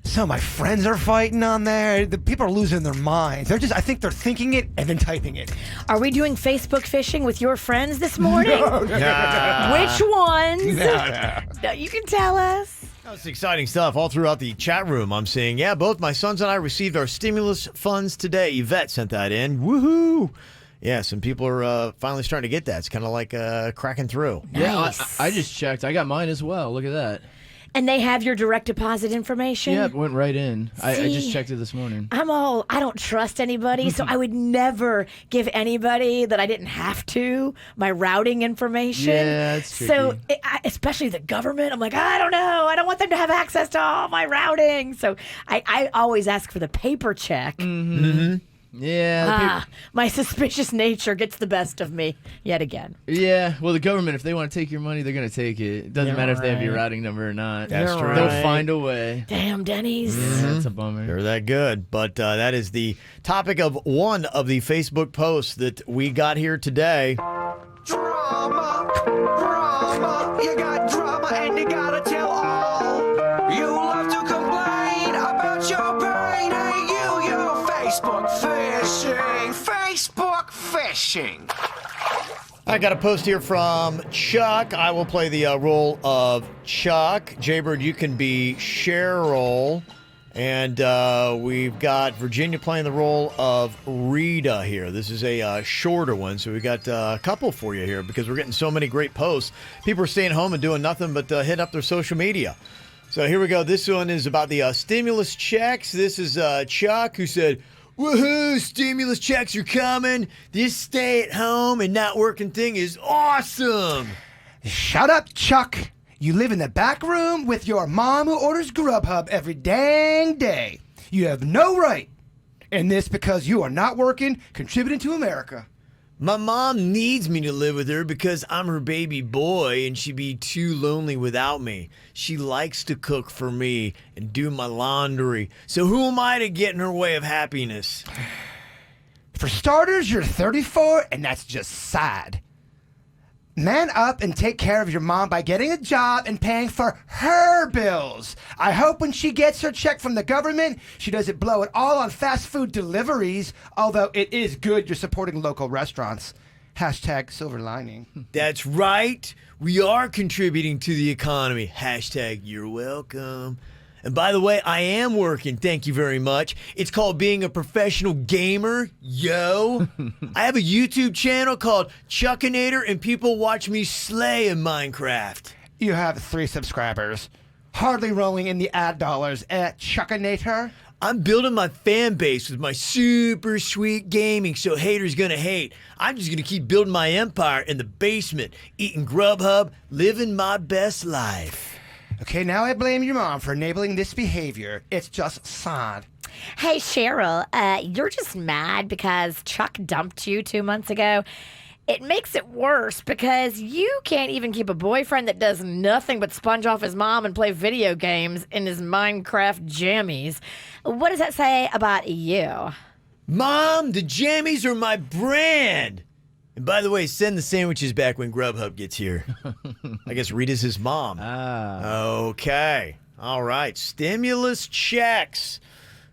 some of my friends are fighting on there. The people are losing their minds. I think they're thinking it and then typing it. Are we doing Facebook fishing with your friends this morning? Nah. Which ones? No. No, you can tell us. That's exciting stuff all throughout the chat room. I'm seeing, both my sons and I received our stimulus funds today. Yvette sent that in. Woohoo! Yeah, some people are finally starting to get that. It's kind of like cracking through. Yeah, Nice. I just checked. I got mine as well. Look at that. And they have your direct deposit information? Yeah, it went right in. I just See? checked it this morning. I don't trust anybody, so I would never give anybody that I didn't have to my routing information. Yeah, it's So, tricky. especially the government, I'm like, I don't know. I don't want them to have access to all my routing. So I always ask for the paper check. Yeah, My suspicious nature gets the best of me yet again. yeah. Well, the government, if they want to take your money, they're going to take it. It doesn't You're matter if they have your right. routing number or not. That's You're true. They'll right. find a way. Damn, Denny's. That's a bummer. They're that good. But that is the topic of one of the Facebook posts that we got here today. Drama, you got drama and you gotta tell all. You love to complain about your pain, ain't you Facebook fishing. I got a post here from Chuck. I will play the role of Chuck. Jaybird, you can be Cheryl. And we've got Virginia playing the role of Rita here. This is a shorter one, so we got a couple for you here because we're getting so many great posts. People are staying home and doing nothing but hit up their social media. So here we go. This one is about the stimulus checks. This is Chuck who said, "Woohoo, stimulus checks are coming. This stay at home and not working thing is awesome." Shut up, Chuck. You live in the back room with your mom who orders Grubhub every dang day. You have no right in this because you are not working, contributing to America. My mom needs me to live with her because I'm her baby boy and she'd be too lonely without me. She likes to cook for me and do my laundry. So who am I to get in her way of happiness? For starters, you're 34, and that's just sad. Man up and take care of your mom by getting a job and paying for her bills. I hope when she gets her check from the government, she doesn't blow it all on fast food deliveries, although it is good you're supporting local restaurants. Hashtag silver lining. That's right. We are contributing to the economy. Hashtag you're welcome. And by the way, I am working. Thank you very much. It's called being a professional gamer. Yo. I have a YouTube channel called Chuckinator, and people watch me slay in Minecraft. You have 3 subscribers. Hardly rolling in the ad dollars at Chuckinator. I'm building my fan base with my super sweet gaming, so haters gonna hate. I'm just gonna keep building my empire in the basement, eating Grubhub, living my best life. Okay, now I blame your mom for enabling this behavior. It's just sad. Hey, Cheryl, you're just mad because Chuck dumped you 2 months ago. It makes it worse because you can't even keep a boyfriend that does nothing but sponge off his mom and play video games in his Minecraft jammies. What does that say about you? Mom, the jammies are my brand. And by the way, send the sandwiches back when Grubhub gets here. I guess Rita's his mom. Okay. All right. Stimulus checks.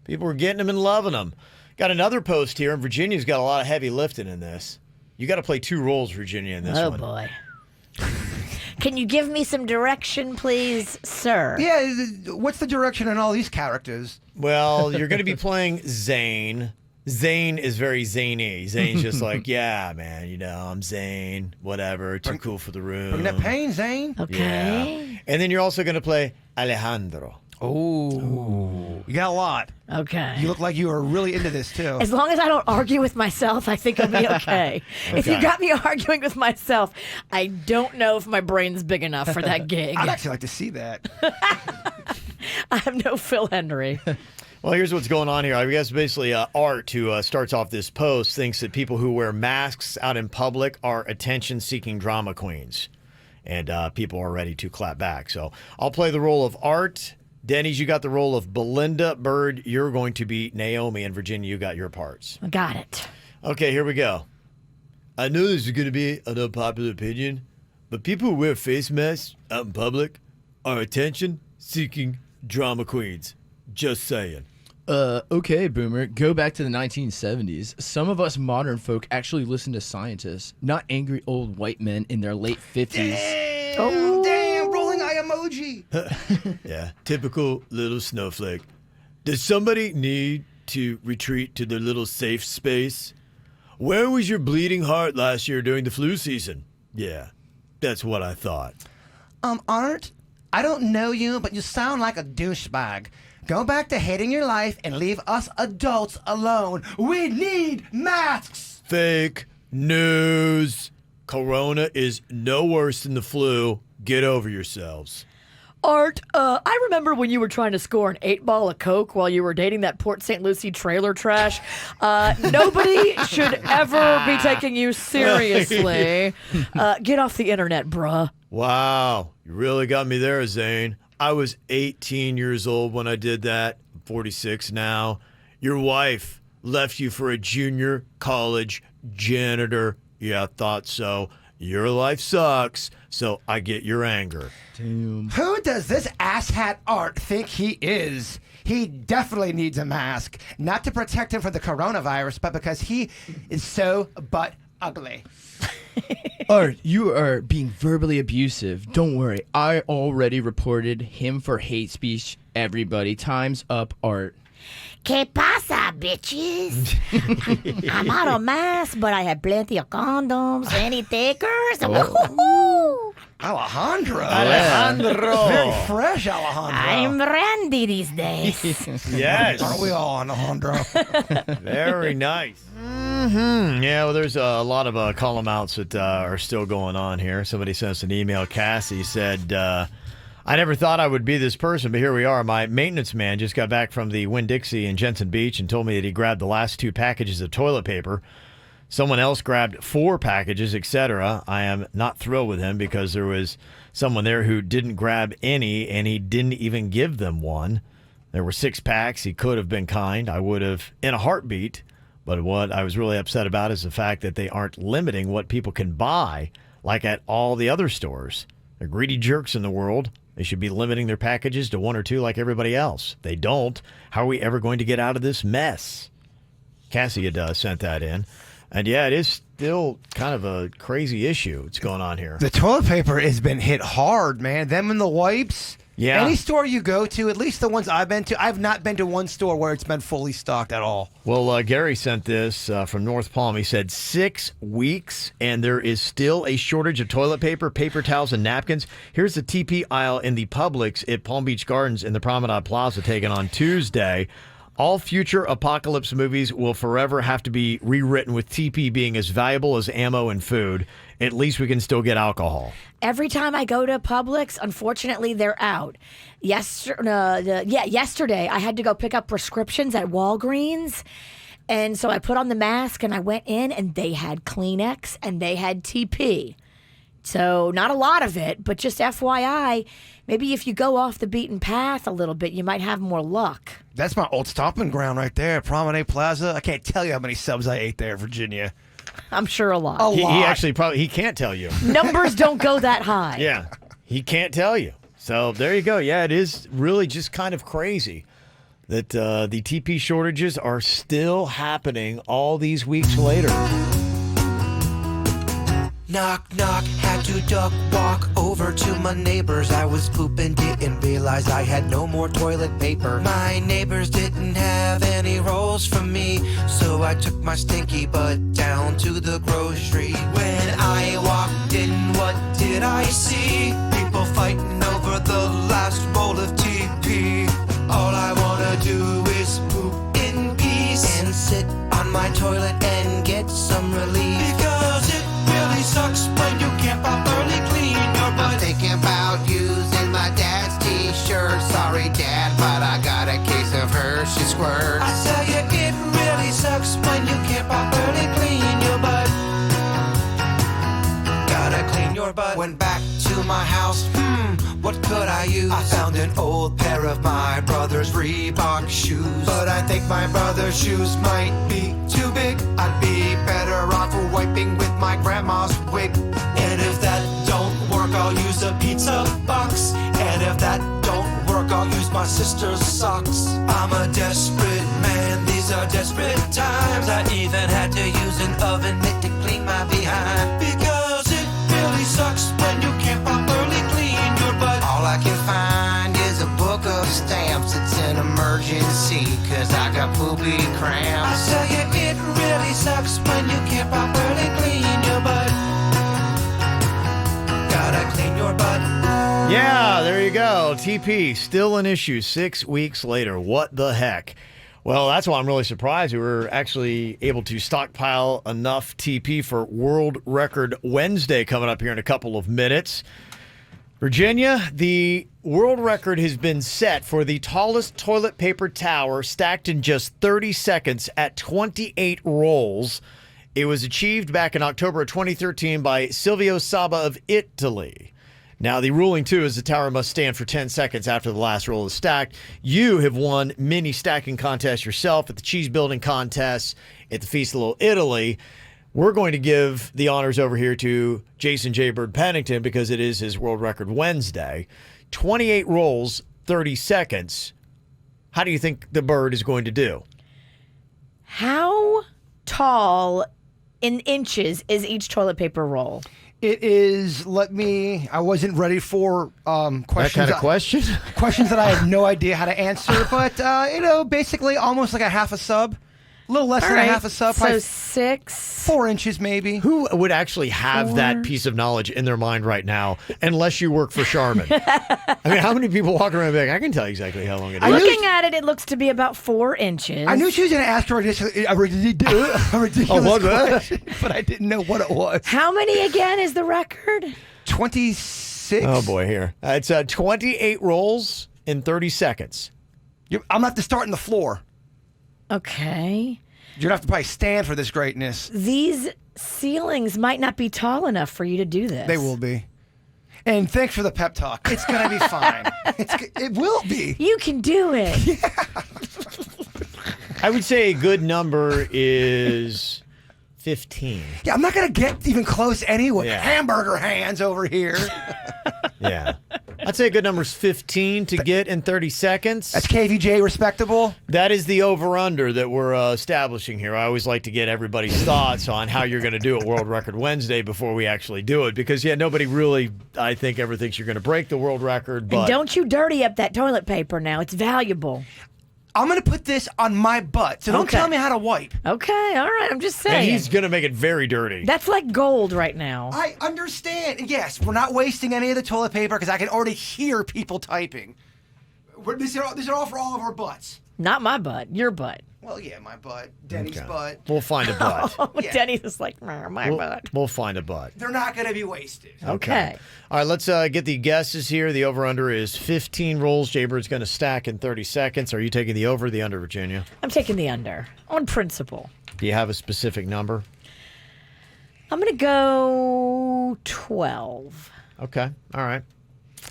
People are getting them and loving them. Got another post here, and Virginia's got a lot of heavy lifting in this. You got to play 2 roles, Virginia, in this one. Oh, boy. Can you give me some direction, please, sir? Yeah, what's the direction on all these characters? Well, you're going to be playing Zane. Zane is very zany. Zane's just like, yeah, man, I'm Zane, whatever, too cool for the room. Bring that pain, Zane. Okay. Yeah. And then you're also going to play Alejandro. Oh, you got a lot. Okay. You look like you are really into this, too. As long as I don't argue with myself, I think I'll be okay. If you got me arguing with myself, I don't know if my brain's big enough for that gig. I'd actually like to see that. I have no Phil Henry. Well, here's what's going on here. I guess basically Art, who starts off this post, thinks that people who wear masks out in public are attention-seeking drama queens. And people are ready to clap back. So I'll play the role of Art. Denny's, you got the role of Belinda. Bird, you're going to be Naomi. And Virginia, you got your parts. Got it. Okay, here we go. I know this is going to be an unpopular opinion, but people who wear face masks out in public are attention-seeking drama queens. Just saying. Okay, Boomer, go back to the 1970s. Some of us modern folk actually listen to scientists, not angry old white men in their late 50s. Damn, rolling eye emoji. Yeah, typical little snowflake. Does somebody need to retreat to their little safe space? Where was your bleeding heart last year during the flu season? Yeah, that's what I thought. Art, I don't know you, but you sound like a douchebag. Go back to hating your life and leave us adults alone. We need masks. Fake news. Corona is no worse than the flu. Get over yourselves. Art, I remember when you were trying to score an 8-ball of Coke while you were dating that Port St. Lucie trailer trash. Nobody should ever be taking you seriously. Get off the internet, bruh. Wow, you really got me there, Zane. I was 18 years old when I did that. I'm 46 now. Your wife left you for a junior college janitor. Yeah, I thought so. Your life sucks, so I get your anger. Damn. Who does this asshat Art think he is? He definitely needs a mask. Not to protect him from the coronavirus, but because he is so butt ugly. Art, you are being verbally abusive. Don't worry. I already reported him for hate speech. Everybody, time's up, Art. ¿Qué pasa, bitches? I'm out of mask, but I have plenty of condoms. Any takers? Woo-hoo-hoo. Alejandro. Alejandro. Very fresh, Alejandro. I'm randy these days. Yes. Aren't we all, Alejandro? Very nice. Yeah, well, there's a lot of column outs that are still going on here. Somebody sent us an email. Cassie said, I never thought I would be this person, but here we are. My maintenance man just got back from the Winn-Dixie in Jensen Beach and told me that he grabbed the last 2 packages of toilet paper. Someone else grabbed 4 packages, etc. I am not thrilled with him because there was someone there who didn't grab any, and he didn't even give them one. There were 6 packs. He could have been kind. I would have in a heartbeat. But what I was really upset about is the fact that they aren't limiting what people can buy. like at all the other stores. The greedy jerks in the world, they should be limiting their packages to 1 or 2 like everybody else. They don't. How are we ever going to get out of this mess? Cassie had sent that in. And yeah, it is still kind of a crazy issue that's going on here. The toilet paper has been hit hard, man. Them and the wipes. Yeah. Any store you go to, at least the ones I've been to, I've not been to one store where it's been fully stocked at all. Well, Gary sent this from North Palm. He said 6 weeks, and there is still a shortage of toilet paper, paper towels, and napkins. Here's the TP aisle in the Publix at Palm Beach Gardens in the Promenade Plaza taken on Tuesday. All future apocalypse movies will forever have to be rewritten with TP being as valuable as ammo and food. At least we can still get alcohol. Every time I go to Publix, unfortunately, they're out. Yesterday, I had to go pick up prescriptions at Walgreens. And so I put on the mask and I went in and they had Kleenex and they had TP. So not a lot of it, but just FYI, maybe if you go off the beaten path a little bit, you might have more luck. That's my old stomping ground right there, Promenade Plaza. I can't tell you how many subs I ate there, Virginia. I'm sure a lot. A He lot. actually he can't tell you. Numbers don't go that high. Yeah, he can't tell you. So there you go. Yeah, it is really just kind of crazy that the TP shortages are still happening all these weeks later. Knock, knock, had to duck walk over to my neighbors. I was pooping, didn't realize I had no more toilet paper. My neighbors didn't have any rolls for me, so I took my stinky butt down to the grocery. When I walked in, what did I see? People fighting over the last roll of TP. All I wanna do is poop in peace and sit on my toilet and get some relief. Because it really sucks when you can't properly clean your butt. I'm thinking about using my dad's t-shirt. Sorry, Dad, but I got a case of Hershey Squirt. I tell you, it really sucks when you can't properly clean your butt. Gotta clean your butt. Went back to my house, what could I use? I found an old pair of my brother's Reebok shoes. But I think my brother's shoes might be too big. I'd be better off wiping with my grandma's wig. And if that don't work, I'll use a pizza box. And if that don't work, I'll use my sister's socks. I'm a desperate man, these are desperate times. I even had to use an oven mitt to clean my behind. Because it really sucks when you can't properly clean your butt. All I can find is a book of stamps. It's an emergency, cause I got poopy cramps. I tell you, it really sucks when you can't properly clean your butt. Gotta clean your butt. Yeah, there you go. TP, still an issue 6 weeks later. What the heck? Well, that's why I'm really surprised we were actually able to stockpile enough TP for World Record Wednesday coming up here in a couple of minutes. Virginia, the world record has been set for the tallest toilet paper tower stacked in just 30 seconds at 28 rolls. It was achieved back in October of 2013 by Silvio Saba of Italy. Now, the ruling, too, is the tower must stand for 10 seconds after the last roll is stacked. You have won many stacking contests yourself at the cheese building contests, at the Feast of Little Italy. We're going to give the honors over here to Jason J. Bird Pennington because it is his World Record Wednesday. 28 rolls, 30 seconds. How do you think the bird is going to do? How tall in inches is each toilet paper roll? It is, I wasn't ready for questions. That kind of question? Questions that I have no idea how to answer, but, basically almost like a half a sub. A little less than a half a sub. So 6. 4 inches maybe. Who would actually have that piece of knowledge in their mind right now, unless you work for Charmin? I mean, how many people walk around and be like, I can tell you exactly how long it is. Looking at it, it looks to be about 4 inches. I knew she was going to ask her a ridiculous question, but I didn't know what it was. How many again is the record? 26. Oh, boy, here. It's 28 rolls in 30 seconds. I'm going to have to start on the floor. Okay. You're going to have to probably stand for this greatness. These ceilings might not be tall enough for you to do this. They will be. And thanks for the pep talk. It's going to be fine. It will be. You can do it. I would say a good number is 15. Yeah, I'm not going to get even close anyway. Yeah. Hamburger hands over here. Yeah. I'd say a good number is 15 to get in 30 seconds. That's KVJ respectable. That is the over-under that we're establishing here. I always like to get everybody's thoughts on how you're going to do it World Record Wednesday before we actually do it. Because, yeah, nobody really, I think, ever thinks you're going to break the world record. But And don't you dirty up that toilet paper now. It's valuable. I'm going to put this on my butt, so don't Okay. tell me how to wipe. Okay, all right. I'm just saying. and he's going to make it very dirty. That's like gold right now. I understand. And yes, we're not wasting any of the toilet paper because I can already hear people typing. These are all for all of our butts. Not my butt. Your butt. Well, yeah, my butt. Denny's butt. We'll find a butt. Oh, Yeah. Denny's is like, my butt. We'll find a butt. They're not going to be wasted. Okay. All right, let's get the guesses here. The over-under is 15 rolls. Jaybird's going to stack in 30 seconds. Are you taking the over or the under, Virginia? I'm taking the under on principle. Do you have a specific number? I'm going to go 12. Okay. All right.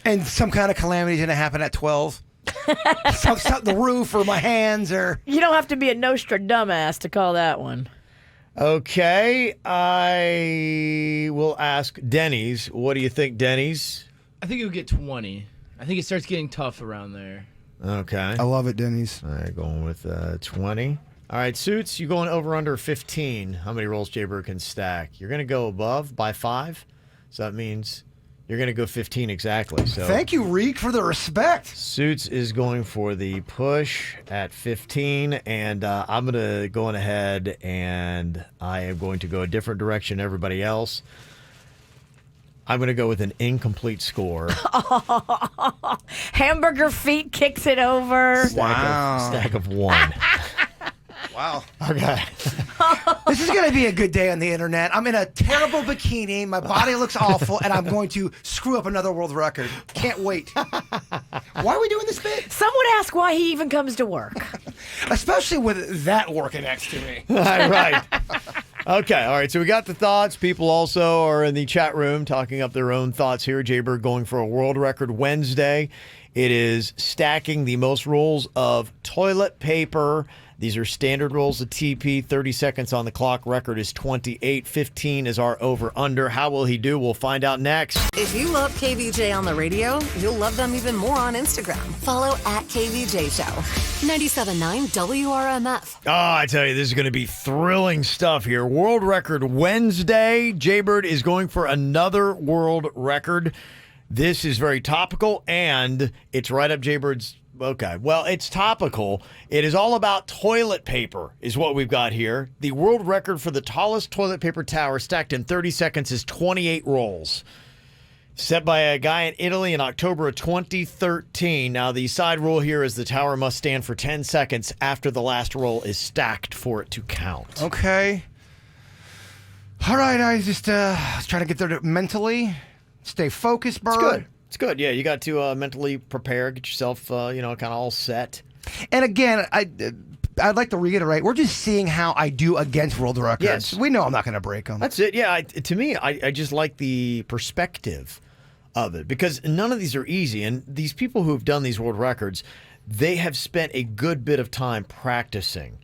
And some kind of calamity is going to happen at 12. The roof or my hands or... You don't have to be a Nostradamus to call that one. Okay. I will ask Denny's. What do you think, Denny's? I think you'll get 20. I think it starts getting tough around there. Okay. I love it, Denny's. All right, going with 20. All right, Suits, you going over under 15. How many rolls Jaybird can stack? You're going to go above by 5. So that means you're going to go 15 exactly. So Thank you, Reek, for the respect. Suits is going for the push at 15, and I'm going to go on ahead, and I am going to go a different direction than everybody else. I'm going to go with an incomplete score. Hamburger feet kicks it over. Stack of 1. Wow. Okay. This is going to be a good day on the internet. I'm in a terrible bikini. My body looks awful, and I'm going to screw up another world record. Can't wait. Why are we doing this bit? Some would ask why he even comes to work. Especially with that working next to me. Right. Okay. All right. So we got the thoughts. People also are in the chat room talking up their own thoughts here. Jaybird going for a world record Wednesday. It is stacking the most rolls of toilet paper. These are standard rolls of TP. 30 seconds on the clock. Record is 28. 15 is our over-under. How will he do? We'll find out next. If you love KVJ on the radio, you'll love them even more on Instagram. Follow at KVJ Show. 97.9 WRMF. Oh, I tell you, this is going to be thrilling stuff here. World Record Wednesday. Jaybird is going for another world record. This is very topical, and it's right up Jaybird's. Okay, well, it's topical. It is all about toilet paper is what we've got here. The world record for the tallest toilet paper tower stacked in 30 seconds is 28 rolls. Set by a guy in Italy in October of 2013. Now, the side rule here is the tower must stand for 10 seconds after the last roll is stacked for it to count. Okay. All right, I just was trying to get there mentally. Stay focused, Bird. It's good. It's good. Yeah, you got to mentally prepare, get yourself, kind of all set. And again, I'd like to reiterate, we're just seeing how I do against world records. Yes. We know I'm not going to break them. That's it. Yeah, to me, I just like the perspective of it because none of these are easy. And these people who have done these world records, they have spent a good bit of time practicing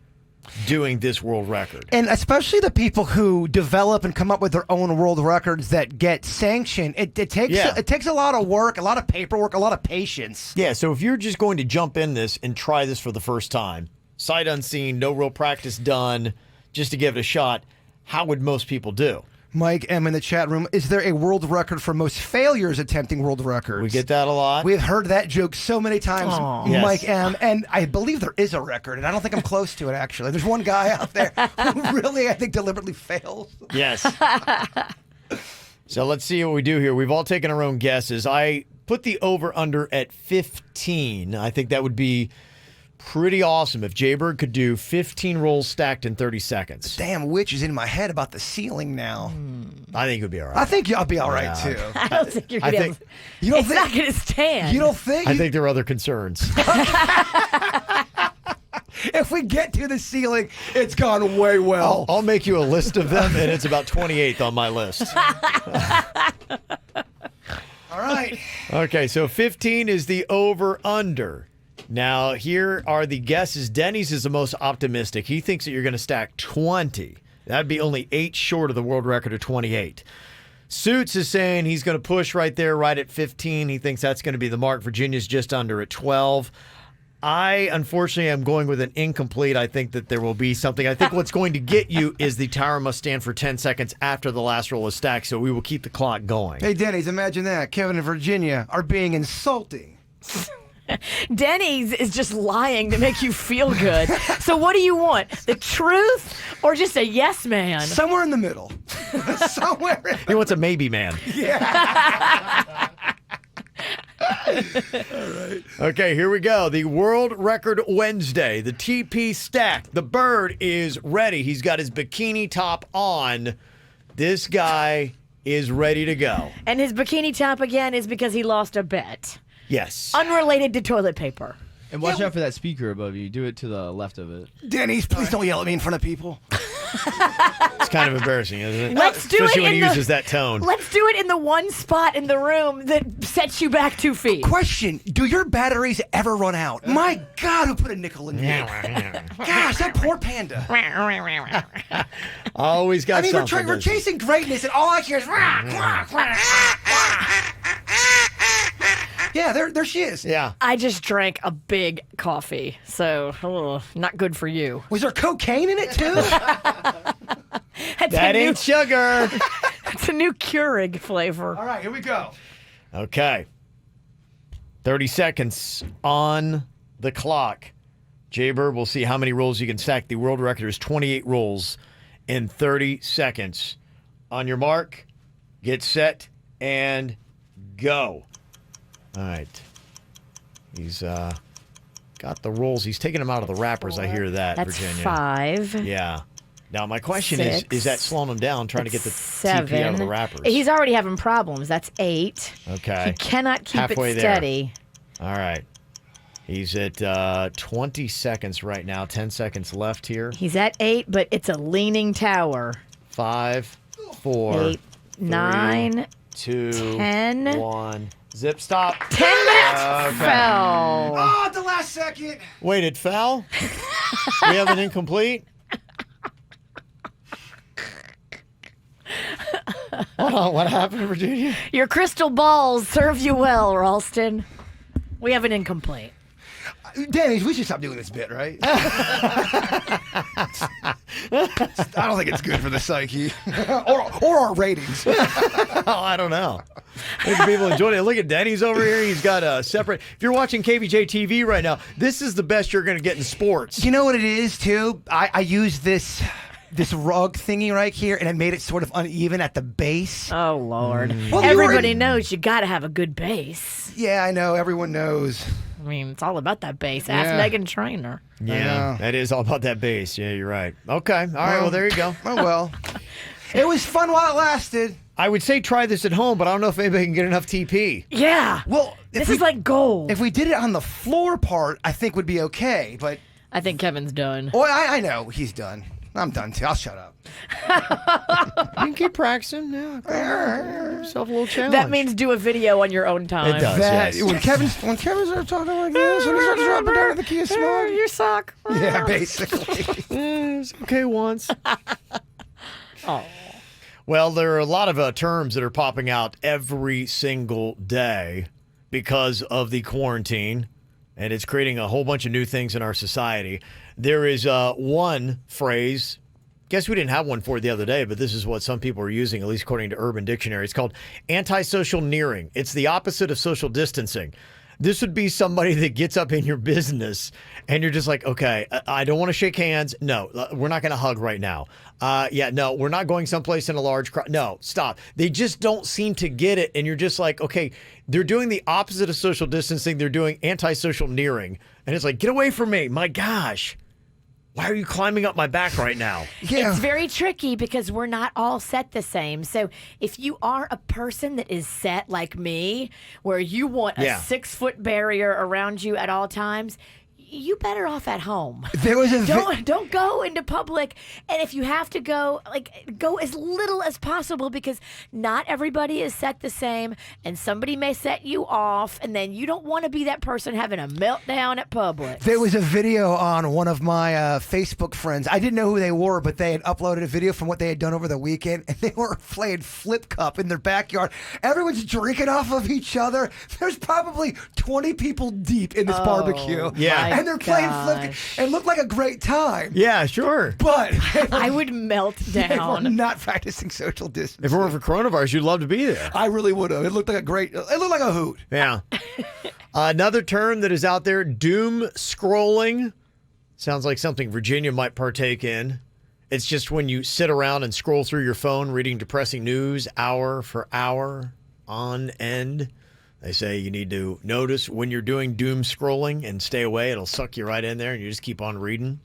doing this world record. And especially the people who develop and come up with their own world records that get sanctioned. It takes a lot of work, a lot of paperwork, a lot of patience. Yeah, so if you're just going to jump in this and try this for the first time, sight unseen, no real practice done, just to give it a shot, how would most people do? Mike M. in the chat room, is there a world record for most failures attempting world records? We get that a lot. We've heard that joke so many times, Yes. Mike M. And I believe there is a record, and I don't think I'm close to it, actually. There's one guy out there who really, I think, deliberately fails. Yes. So let's see what we do here. We've all taken our own guesses. I put the over-under at 15. I think that would be pretty awesome if Jaybird could do 15 rolls stacked in 30 seconds. Damn witch is in my head about the ceiling now. I think it would be all right. I think I'll be all right, too. I don't think you're I going think- to. You don't It's think? not going to stand. You don't think? I think there are other concerns. If we get to the ceiling, it's gone way well. I'll make you a list of them, and it's about 28th on my list. All right. Okay, so 15 is the over-under. Now, here are the guesses. Denny's is the most optimistic. He thinks that you're going to stack 20. That'd be only 8 short of the world record of 28. Suits is saying he's going to push right there, right at 15. He thinks that's going to be the mark. Virginia's just under at 12. I, unfortunately, am going with an incomplete. I think that there will be something. I think what's going to get you is the tower must stand for 10 seconds after the last roll is stacked, so we will keep the clock going. Hey, Denny's, imagine that. Kevin and Virginia are being insulting. Denny's is just lying to make you feel good. So what do you want? The truth or just a yes man? Somewhere in the middle. Somewhere. He wants a maybe man. Yeah. All right. Okay, here we go. The World Record Wednesday. The TP stack. The bird is ready. He's got his bikini top on. This guy is ready to go. And his bikini top again is because he lost a bet. Yes. Unrelated to toilet paper. And watch out for that speaker above you. Do it to the left of it. Denny's, please don't yell at me in front of people. It's kind of embarrassing, isn't it? Let's do Especially it when in he the, uses that tone. Let's do it in the one spot in the room that sets you back 2 feet. Question, do your batteries ever run out? My God, who put a nickel in me? Gosh, that poor panda. Always got I mean, something. we're chasing greatness, and all I hear is... Yeah, there she is. Yeah. I just drank a big coffee, so not good for you. Was there cocaine in it, too? That ain't sugar. It's a new Keurig flavor. All right, here we go. Okay. 30 seconds on the clock. Jay-Bird, we'll see how many rolls you can stack. The world record is 28 rolls in 30 seconds. On your mark, get set, and go. All right. He's got the rolls. He's taking them out of the wrappers. I hear that, That's Virginia. 5. Yeah. Now, my question 6. is that slowing him down, trying to get the 7. TP out of the wrappers? He's already having problems. That's 8. Okay. He cannot keep Halfway it there. steady. All right. He's at 20 seconds right now. 10 seconds left here. He's at 8, but it's a leaning tower. 5, 4, 8, 9, 2, 10. 1. Zip stop. 10 minutes fell. Oh, at the last second. Wait, it fell? We have an incomplete? Hold on, what happened, Virginia? Your crystal balls serve you well, Ralston. We have an incomplete. Denny's, we should stop doing this bit, right? I don't think it's good for the psyche or our ratings. Oh, I don't know. I think people enjoyed it. Look at Denny's over here. He's got a separate. If you're watching KVJ TV right now, this is the best you're going to get in sports. You know what it is, too? I use this rug thingy right here, and it made it sort of uneven at the base. Oh, Lord. Well, Everybody knows you got to have a good base. Yeah, I know. Everyone knows. I mean, it's all about that base. Ask Yeah. Meghan Trainor. Yeah, that is all about that bass. Yeah, you're right. Okay. All right. Well, there you go. Oh, well. It was fun while it lasted. I would say try this at home, but I don't know if anybody can get enough TP. Yeah. Well, This is like gold. If we did it on the floor part, I think would be okay, but... I think Kevin's done. Well, I know. He's done. I'm done, too. I'll shut up. You can keep practicing. Yeah. Give yourself a little challenge. That means do a video on your own time. It does. That, yes. when Kevin's talking like this, when he starts dropping down to the key of smog. Your sock. Yeah, basically. It's okay once. Oh. Well, there are a lot of terms that are popping out every single day because of the quarantine, and it's creating a whole bunch of new things in our society. There is one phrase, guess we didn't have one for it the other day, but this is what some people are using, at least according to Urban Dictionary. It's called antisocial nearing. It's the opposite of social distancing. This would be somebody that gets up in your business and you're just like, okay, I don't want to shake hands. No, we're not going to hug right now. No, we're not going someplace in a large crowd. No, stop. They just don't seem to get it. And you're just like, okay, they're doing the opposite of social distancing. They're doing antisocial nearing. And it's like, get away from me. My gosh. Why are you climbing up my back right now? Yeah. It's very tricky because we're not all set the same. So if you are a person that is set like me, where you want a 6-foot barrier around you at all times, you better off at home. There was a don't go into public, and if you have to go, go as little as possible, because not everybody is set the same, and somebody may set you off, and then you don't want to be that person having a meltdown at public. There was a video on one of my Facebook friends. I didn't know who they were, but they had uploaded a video from what they had done over the weekend, and they were playing flip cup in their backyard. Everyone's drinking off of each other. There's probably 20 people deep in this barbecue. Yeah. And they're playing flip. It looked like a great time. Yeah, sure. But I would melt they were down. not practicing social distancing. If it weren't for coronavirus, you'd love to be there. I really would have. It looked like it looked like a hoot. Yeah. Another term that is out there, doom scrolling. Sounds like something Virginia might partake in. It's just when you sit around and scroll through your phone reading depressing news hour for hour on end. They say you need to notice when you're doing doom scrolling and stay away. It'll suck you right in there and you just keep on reading.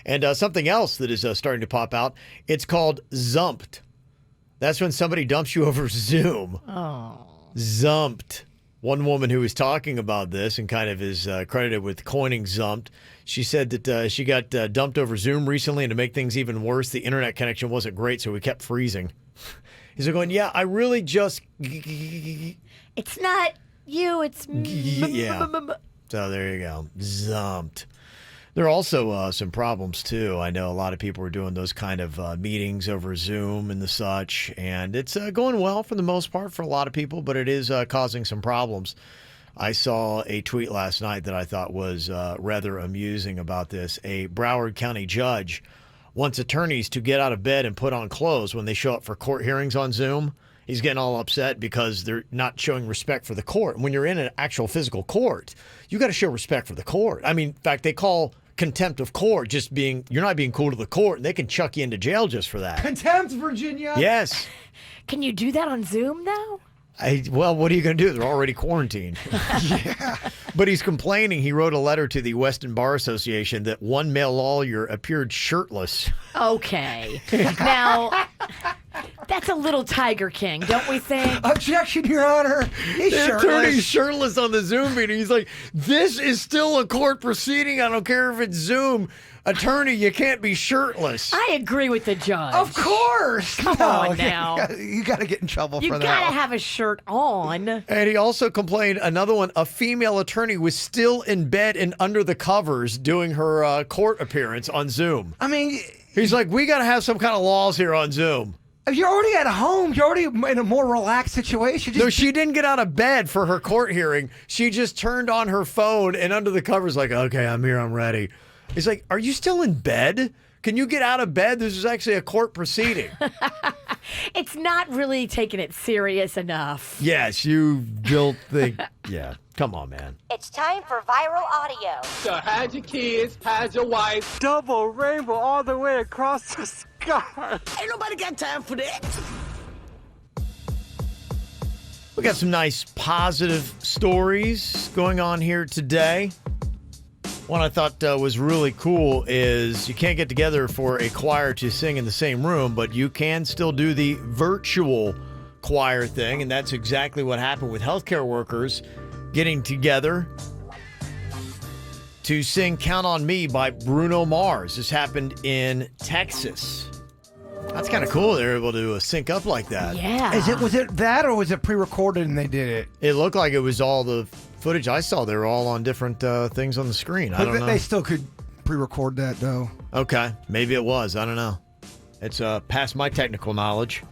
And something else that is starting to pop out, it's called zumped. That's when somebody dumps you over Zoom. Oh. Zumped. One woman who was talking about this and kind of is credited with coining zumped, she said that she got dumped over Zoom recently, and to make things even worse, the internet connection wasn't great, so we kept freezing. He's going, yeah, I really just... It's not you, it's Yeah. So there you go. Zumped. There are also some problems, too. I know a lot of people are doing those kind of meetings over Zoom and the such, and it's going well for the most part for a lot of people, but it is causing some problems. I saw a tweet last night that I thought was rather amusing about this. A Broward County judge wants attorneys to get out of bed and put on clothes when they show up for court hearings on Zoom. He's getting all upset because they're not showing respect for the court. When you're in an actual physical court, you got to show respect for the court. I mean, in fact, they call contempt of court just being, you're not being cool to the court, and they can chuck you into jail just for that. Contempt, Virginia. Yes. Can you do that on Zoom, though? Well, what are you going to do? They're already quarantined. Yeah. But he's complaining. He wrote a letter to the Weston Bar Association that one male lawyer appeared shirtless. Okay. Now, that's a little Tiger King, don't we think? Objection, Your Honor. He's The attorney's shirtless on the Zoom meeting. He's like, this is still a court proceeding. I don't care if it's Zoom. Attorney, you can't be shirtless. I agree with the judge. Of course. Come on now. You got to get in trouble You for that. gotta have a shirt on. And he also complained, another one, a female attorney was still in bed and under the covers doing her court appearance on Zoom. I mean, He's like, we got to have some kind of laws here on Zoom. if you're already at home, you're already in a more relaxed situation. No, she didn't get out of bed for her court hearing. She just turned on her phone and under the covers like, okay, I'm here, I'm ready. He's like, are you still in bed? Can you get out of bed? This is actually a court proceeding. It's not really taking it serious enough. Yes, you don't think. Yeah, come on, man. It's time for viral audio. So hide your kids, hide your wife. Double rainbow all the way across the sky. Ain't nobody got time for that. We got some nice positive stories going on here today. One I thought was really cool is you can't get together for a choir to sing in the same room, but you can still do the virtual choir thing, and that's exactly what happened with healthcare workers getting together to sing Count on Me by Bruno Mars. This happened in Texas. That's kind of cool. They're able to sync up like that. Yeah. Was it that, or was it pre-recorded and they did it? It looked like it was all the footage I saw. They were all on different things on the screen. I don't know. They still could pre-record that, though. Okay. Maybe it was. I don't know. It's past my technical knowledge,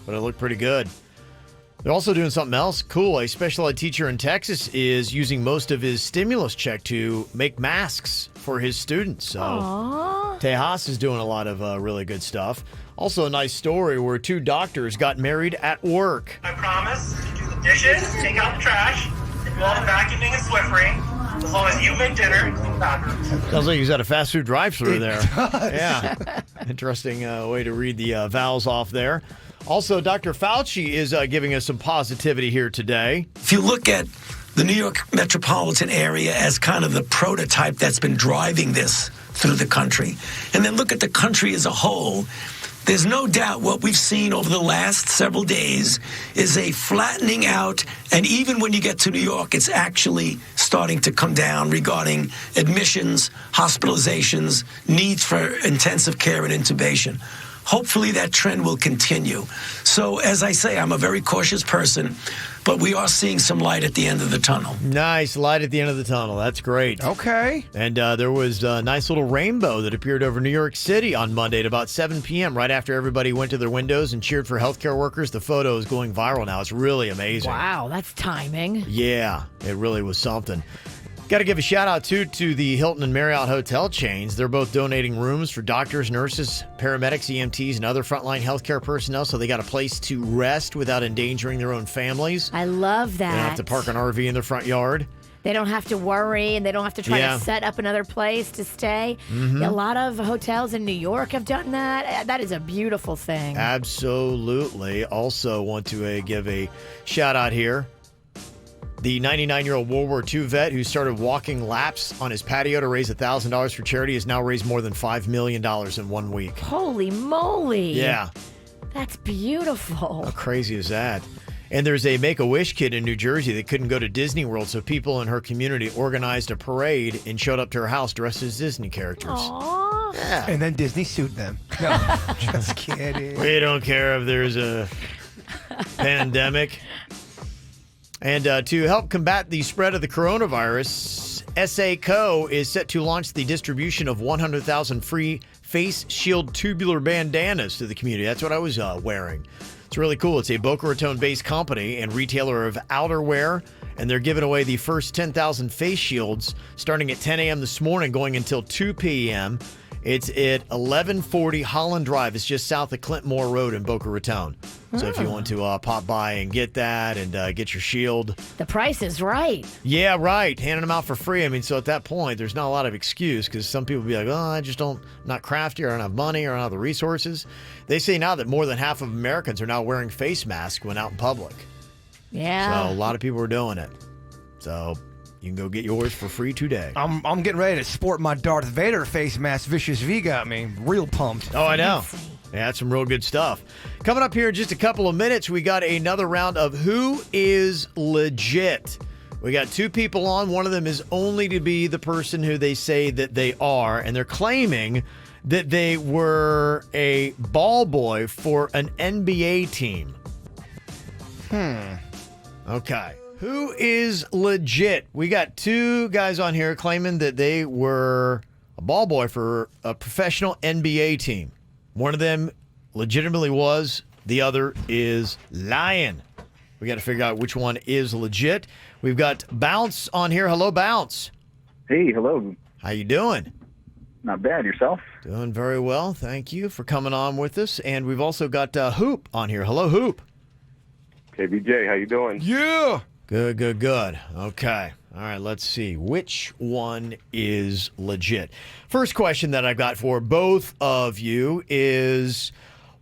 but it looked pretty good. They're also doing something else cool. A special ed teacher in Texas is using most of his stimulus check to make masks for his students. So Tejas is doing a lot of really good stuff. Also a nice story where two doctors got married at work. I promise to do the dishes, take out the trash, and do all the vacuuming and Swiffering. As long as you make dinner and clean the bathroom. Sounds like he's at a fast food drive-thru there. does. Yeah. Interesting way to read the vowels off there. Also, Dr. Fauci is giving us some positivity here today. If you look at the New York metropolitan area as kind of the prototype that's been driving this through the country, and then look at the country as a whole, There's no doubt what we've seen over the last several days is a flattening out, and even when you get to New York, it's actually starting to come down regarding admissions, hospitalizations, needs for intensive care and intubation. Hopefully that trend will continue. So, as I say, I'm a very cautious person, but we are seeing some light at the end of the tunnel. Nice light at the end of the tunnel. That's great. Okay. And there was a nice little rainbow that appeared over New York City on Monday at about 7 p.m. right after everybody went to their windows and cheered for healthcare workers. The photo is going viral now. It's really amazing. Wow, that's timing. Yeah, it really was something. Got to give a shout out, too, to the Hilton and Marriott hotel chains. They're both donating rooms for doctors, nurses, paramedics, EMTs, and other frontline healthcare personnel so they got a place to rest without endangering their own families. I love that. They don't have to park an RV in their front yard. They don't have to worry, and they don't have to try to set up another place to stay. Mm-hmm. A lot of hotels in New York have done that. That is a beautiful thing. Absolutely. Also want to give a shout out here. The 99-year-old World War II vet who started walking laps on his patio to raise $1,000 for charity has now raised more than $5 million in 1 week. Holy moly. Yeah. That's beautiful. How crazy is that? And there's a Make-A-Wish kid in New Jersey that couldn't go to Disney World, so people in her community organized a parade and showed up to her house dressed as Disney characters. Aww. Yeah. And then Disney sued them. No, just kidding. We don't care if there's a pandemic. And to help combat the spread of the coronavirus, SACO is set to launch the distribution of 100,000 free face shield tubular bandanas to the community. That's what I was wearing. It's really cool. It's a Boca Raton-based company and retailer of outerwear, and they're giving away the first 10,000 face shields starting at 10 a.m. this morning, going until 2 p.m. It's at 1140 Holland Drive. It's just south of Clintmore Road in Boca Raton. So if you want to pop by and get that and get your shield. The price is right. Yeah, right. Handing them out for free. I mean, so at that point, there's not a lot of excuse because some people be like, oh, I just don't, I'm not crafty, or I don't have money, or I don't have the resources. They say now that more than half of Americans are now wearing face masks when out in public. Yeah. So a lot of people are doing it. So you can go get yours for free today. I'm getting ready to sport my Darth Vader face mask. Vicious V got me real pumped. Oh, I know. Yeah, that's some real good stuff. Coming up here in just a couple of minutes, we got another round of Who is Legit. We got two people on. One of them is only to be the person who they say that they are, and they're claiming that they were a ball boy for an NBA team. Okay. Who is legit? We got two guys on here claiming that they were a ball boy for a professional NBA team. One of them legitimately was. The other is lying. We got to figure out which one is legit. We've got Bounce on here. Hello, Bounce. Hey, hello. How you doing? Not bad. Yourself? Doing very well. Thank you for coming on with us. And we've also got Hoop on here. Hello, Hoop. KBJ, how you doing? Yeah. Good, good, good. Okay. All right, let's see. Which one is legit? First question that I've got for both of you is,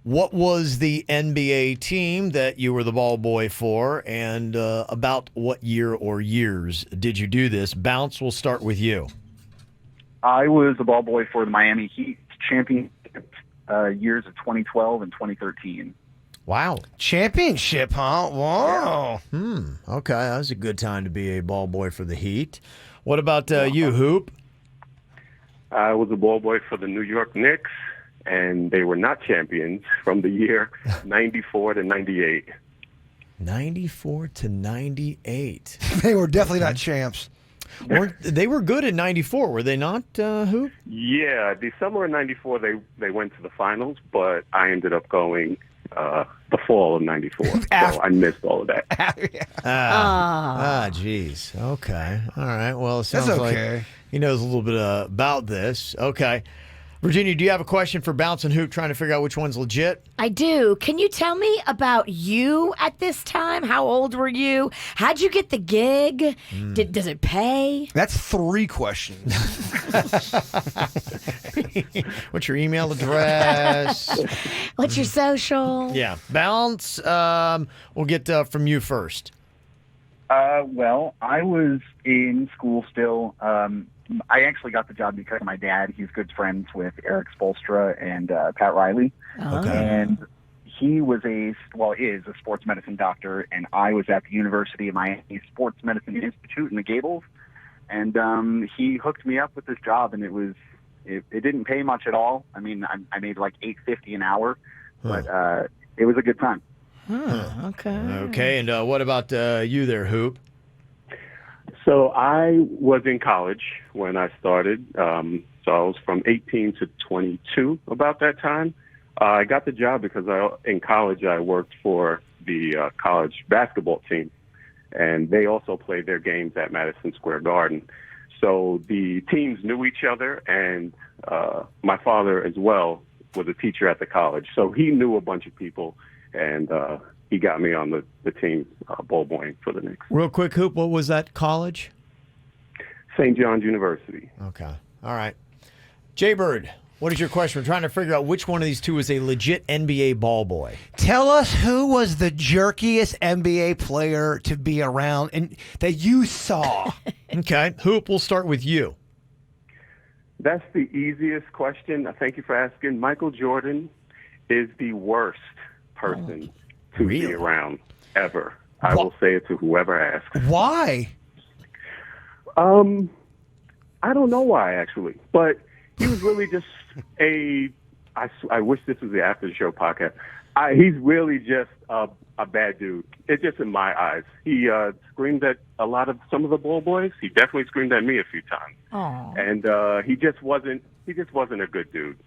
what was the NBA team that you were the ball boy for, and about what year or years did you do this? Bounce, we'll start with you. I was the ball boy for the Miami Heat championship years of 2012 and 2013. Wow. Championship, huh? Whoa. Okay, that was a good time to be a ball boy for the Heat. What about you, Hoop? I was a ball boy for the New York Knicks, and they were not champions from the year 94 to 98. 94 to 98. They were definitely not champs. They were good in 94, were they not, Hoop? Yeah, the summer of 94, they went to the finals, but I ended up going the fall of 94. So I missed all of that. Geez. Okay. All right. Well, it sounds That's okay. like he knows a little bit about this. Okay. Virginia, do you have a question for Bounce and Hoop, trying to figure out which one's legit? I do. Can you tell me about you at this time? How old were you? How'd you get the gig? Does it pay? That's 3 questions. What's your email address? What's your social? Yeah. Bounce, we'll get from you first. Well, I was in school still. I actually got the job because of my dad. He's good friends with Eric Spolstra and Pat Riley. Okay. And he was is a sports medicine doctor, and I was at the University of Miami Sports Medicine Institute in the Gables. And he hooked me up with this job, and it didn't pay much at all. I mean, I made like $8.50 an hour, but it was a good time. Okay. Okay, and what about you there, Hoop? So I was in college when I started. So I was from 18 to 22 about that time. I got the job because in college I worked for the college basketball team, and they also played their games at Madison Square Garden. So the teams knew each other, and my father as well was a teacher at the college. So he knew a bunch of people, and he got me on the team ball boying for the Knicks. Real quick, Hoop, what was that college? St. John's University. Okay. All right. Jay Bird, what is your question? We're trying to figure out which one of these two is a legit NBA ball boy. Tell us who was the jerkiest NBA player to be around and that you saw. Okay. Hoop, we'll start with you. That's the easiest question. Thank you for asking. Michael Jordan is the worst person to be around ever. I will say it to whoever asks. Why? I don't know why, actually. But he was really just I wish this was the After the Show podcast. He's really just a bad dude. It's just in my eyes. He screamed at some of the ball boys. He definitely screamed at me a few times. Oh. And he just wasn't a good dude.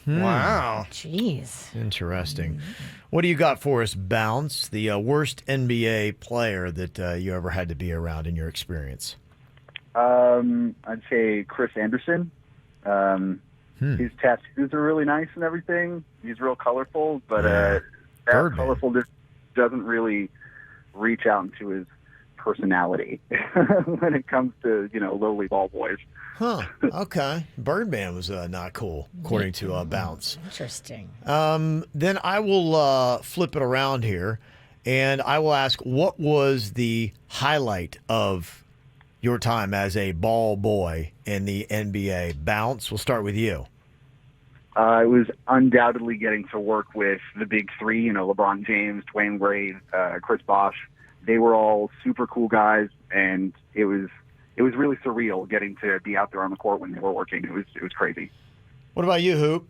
Wow. Jeez. Interesting. What do you got for us, Bounce, the worst NBA player that you ever had to be around in your experience? I'd say Chris Anderson. His tattoos are really nice and everything. He's real colorful, but that colorful just doesn't really reach out into his personality when it comes to, lowly ball boys. Huh. Okay. Birdman was not cool, according to Bounce. Interesting. Then I will flip it around here, and I will ask, what was the highlight of your time as a ball boy in the NBA? Bounce, we'll start with you. It was undoubtedly getting to work with the big three, LeBron James, Dwayne Wade, Chris Bosh. They were all super cool guys, and it was really surreal getting to be out there on the court when they were working. It was crazy. What about you, Hoop?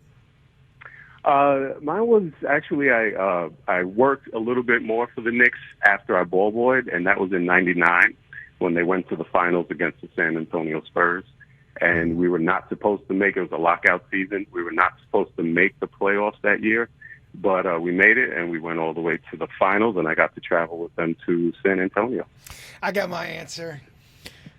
Mine was actually I worked a little bit more for the Knicks after I ball boyed, and that was in '99 when they went to the finals against the San Antonio Spurs. And we were not supposed to make it. It was a lockout season. We were not supposed to make the playoffs that year, but we made it, and we went all the way to the finals, and I got to travel with them to San Antonio. I got my answer.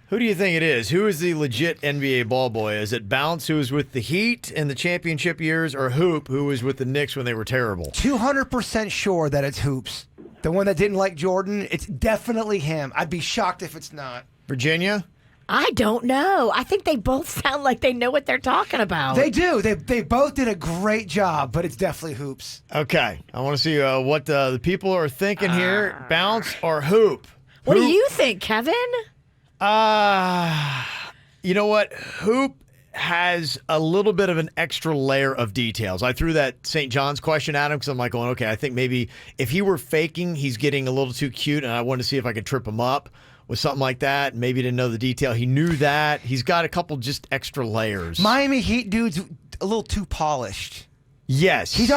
Who do you think it is? Who is the legit NBA ball boy? Is it Bounce, who was with the Heat in the championship years, or Hoop, who was with the Knicks when they were terrible? 200% sure that it's Hoops. The one that didn't like Jordan, it's definitely him. I'd be shocked if it's not. Virginia? I don't know. I think they both sound like they know what they're talking about. They do. They both did a great job, but it's definitely Hoops. Okay. I want to see what the people are thinking here. Bounce or Hoop? What do you think, Kevin? You know what? Hoop has a little bit of an extra layer of details. I threw that St. John's question at him because I'm like going, okay, I think maybe if he were faking, he's getting a little too cute, and I wanted to see if I could trip him up with something like that. Maybe didn't know the detail. He knew that. He's got a couple just extra layers. Miami Heat dude's a little too polished. Yes. He's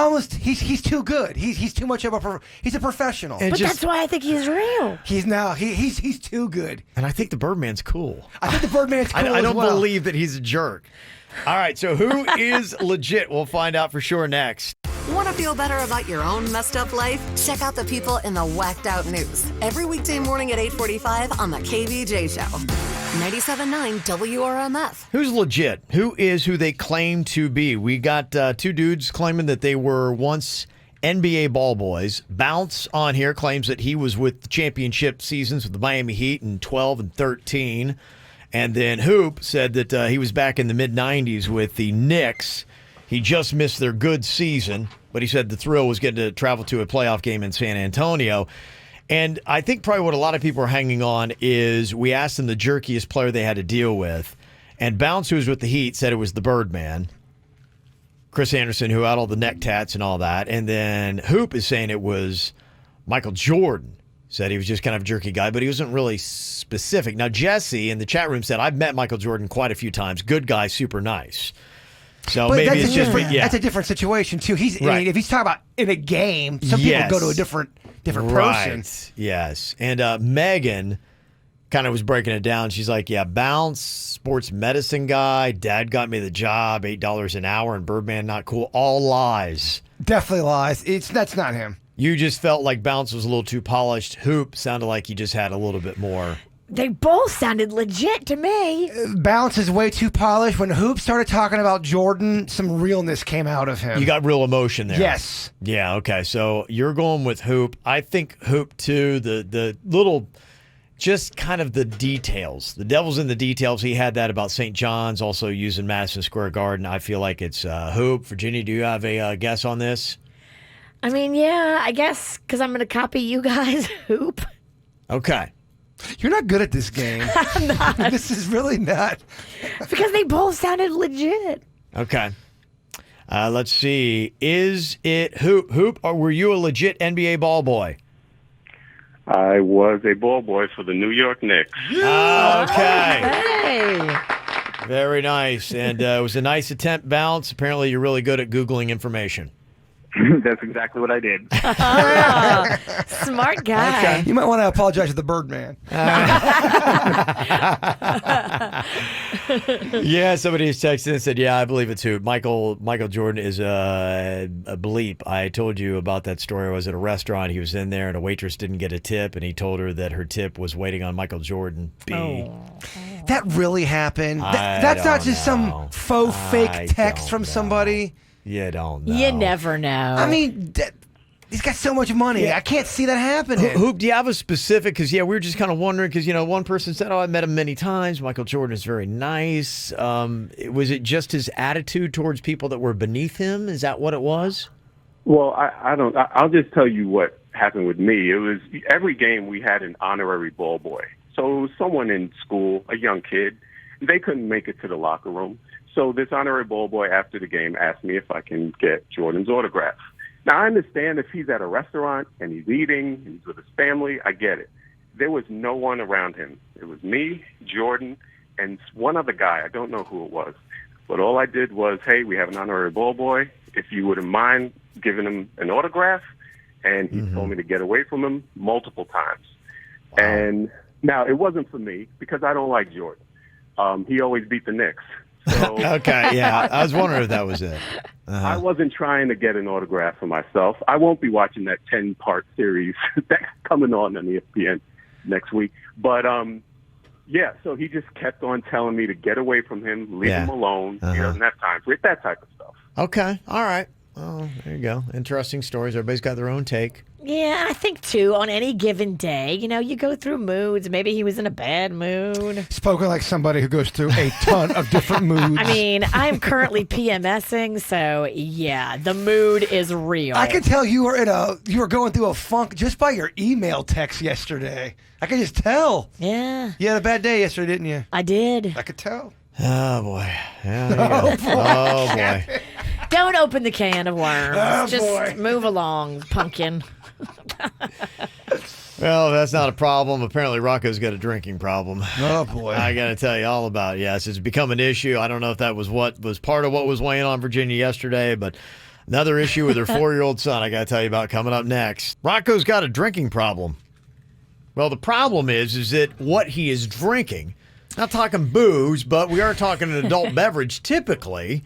too good. He's too much of he's a professional. But that's why I think he's real. He's too good. And I think the Birdman's cool. I think the Birdman's cool I don't as well. believe that he's a jerk. All right, so who is legit? We'll find out for sure next. Want to feel better about your own messed up life? Check out the people in the Whacked Out News every weekday morning at 8:45 on the KVJ Show. 97.9 WRMF. Who's legit? Who is who they claim to be? We got two dudes claiming that they were once NBA ball boys. Bounce on here claims that he was with the championship seasons with the Miami Heat in 12 and 13. And then Hoop said that he was back in the mid-90s with the Knicks. He just missed their good season, but he said the thrill was getting to travel to a playoff game in San Antonio. And I think probably what a lot of people are hanging on is we asked them the jerkiest player they had to deal with, And Bounce, who was with the Heat, said it was the Birdman. Chris Anderson, who had all the neck tats and all that. And then Hoop is saying it was Michael Jordan. Said he was just kind of a jerky guy, but he wasn't really specific. Now, Jesse in the chat room said, I've met Michael Jordan quite a few times. Good guy, super nice. So but maybe it's just that's a different situation too. I mean, if he's talking about in a game, some people go to a different person. Yes. And Megan kind of was breaking it down. She's like, yeah, Bounce, sports medicine guy, dad got me the job, $8 an hour, and Birdman not cool. All lies. Definitely lies. That's not him. You just felt like Bounce was a little too polished. Hoop sounded like he just had a little bit more. They both sounded legit to me. Bounce is way too polished. When Hoop started talking about Jordan, some realness came out of him. You got real emotion there. Yes. Yeah, okay. So you're going with Hoop. I think Hoop, too, the little, just kind of the details. The devil's in the details. He had that about St. John's, also using Madison Square Garden. I feel like it's Hoop. Virginia, do you have a guess on this? I mean, yeah, I guess, because I'm going to copy you guys, Hoop. Okay. You're not good at this game. I'm not. This is really not. Because they both sounded legit. Okay. Let's see. Is it Hoop, or were you a legit NBA ball boy? I was a ball boy for the New York Knicks. Okay. Hey. Very nice. And it was a nice attempt, Bounce. Apparently you're really good at Googling information. That's exactly what I did. Smart guy. Okay. You might want to apologize to the Birdman. Yeah, somebody has texted and said, yeah, I believe it's Hoop. Michael Jordan is a bleep. I told you about that story. I was at a restaurant. He was in there, and a waitress didn't get a tip, and he told her that her tip was waiting on Michael Jordan. That really happened. That's not just some faux fake text from somebody. You don't know. You never know. I mean, he's got so much money. Yeah. I can't see that happening. Hoop, do you have a specific? Because, yeah, we were just kind of wondering because, one person said, I met him many times. Michael Jordan is very nice. Was it just his attitude towards people that were beneath him? Is that what it was? Well, I'll just tell you what happened with me. It was every game we had an honorary ball boy. So it was someone in school, a young kid. They couldn't make it to the locker room. So this honorary ball boy after the game asked me if I can get Jordan's autograph. Now, I understand if he's at a restaurant and he's eating, he's with his family, I get it. There was no one around him. It was me, Jordan, and one other guy. I don't know who it was. But all I did was, hey, we have an honorary ball boy. If you wouldn't mind giving him an autograph. And he told me to get away from him multiple times. Wow. And now, it wasn't for me because I don't like Jordan. He always beat the Knicks. So, okay, yeah. I was wondering if that was it. I wasn't trying to get an autograph for myself. I won't be watching that 10-part series that's coming on ESPN next week. But, yeah, so he just kept on telling me to get away from him, leave him alone. He doesn't have time for it, that type of stuff. Okay, all right. Oh, there you go. Interesting stories. Everybody's got their own take. Yeah, I think, too, on any given day, you go through moods. Maybe he was in a bad mood. Spoken like somebody who goes through a ton of different moods. I mean, I'm currently PMSing, so, yeah, the mood is real. I can tell you were going through a funk just by your email text yesterday. I can just tell. Yeah. You had a bad day yesterday, didn't you? I did. I could tell. Oh, boy. Yeah, there you go. Oh, boy. Don't open the can of worms. Oh, just boy. move along, pumpkin. Well, that's not a problem. Apparently, Rocco's got a drinking problem. Oh, boy. I got to tell you all about it. Yes, it's become an issue. I don't know if that was what was part of what was weighing on Virginia yesterday, but another issue with her 4-year-old son I got to tell you about coming up next. Rocco's got a drinking problem. Well, the problem is that what he is drinking, not talking booze, but we are talking an adult beverage typically.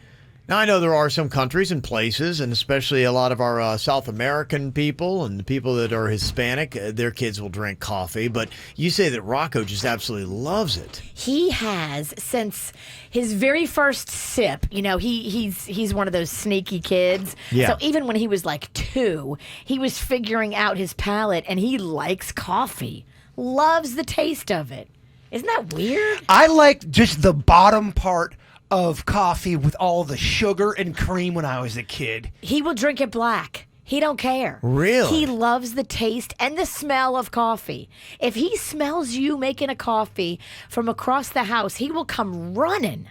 Now, I know there are some countries and places, and especially a lot of our South American people and the people that are Hispanic, their kids will drink coffee. But you say that Rocco just absolutely loves it. He has since his very first sip. He's one of those sneaky kids. Yeah. So even when he was like 2, he was figuring out his palate, and he likes coffee. Loves the taste of it. Isn't that weird? I like just the bottom part of coffee with all the sugar and cream when I was a kid. He will drink it black. He don't care. Really? He loves the taste and the smell of coffee. If he smells you making a coffee from across the house, he will come running.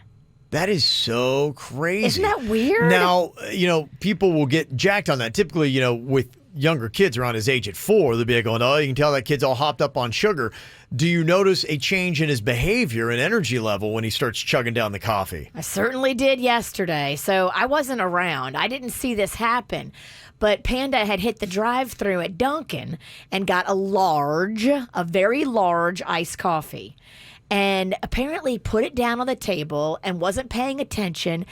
That is so crazy. Isn't that weird? Now, people will get jacked on that. Typically, with younger kids around his age at 4, they'll be going, oh, you can tell that kid's all hopped up on sugar. Do you notice a change in his behavior and energy level when he starts chugging down the coffee? I certainly did yesterday, so I wasn't around. I didn't see this happen. But Panda had hit the drive-thru at Dunkin' and got a very large iced coffee. And apparently put it down on the table and wasn't paying attention.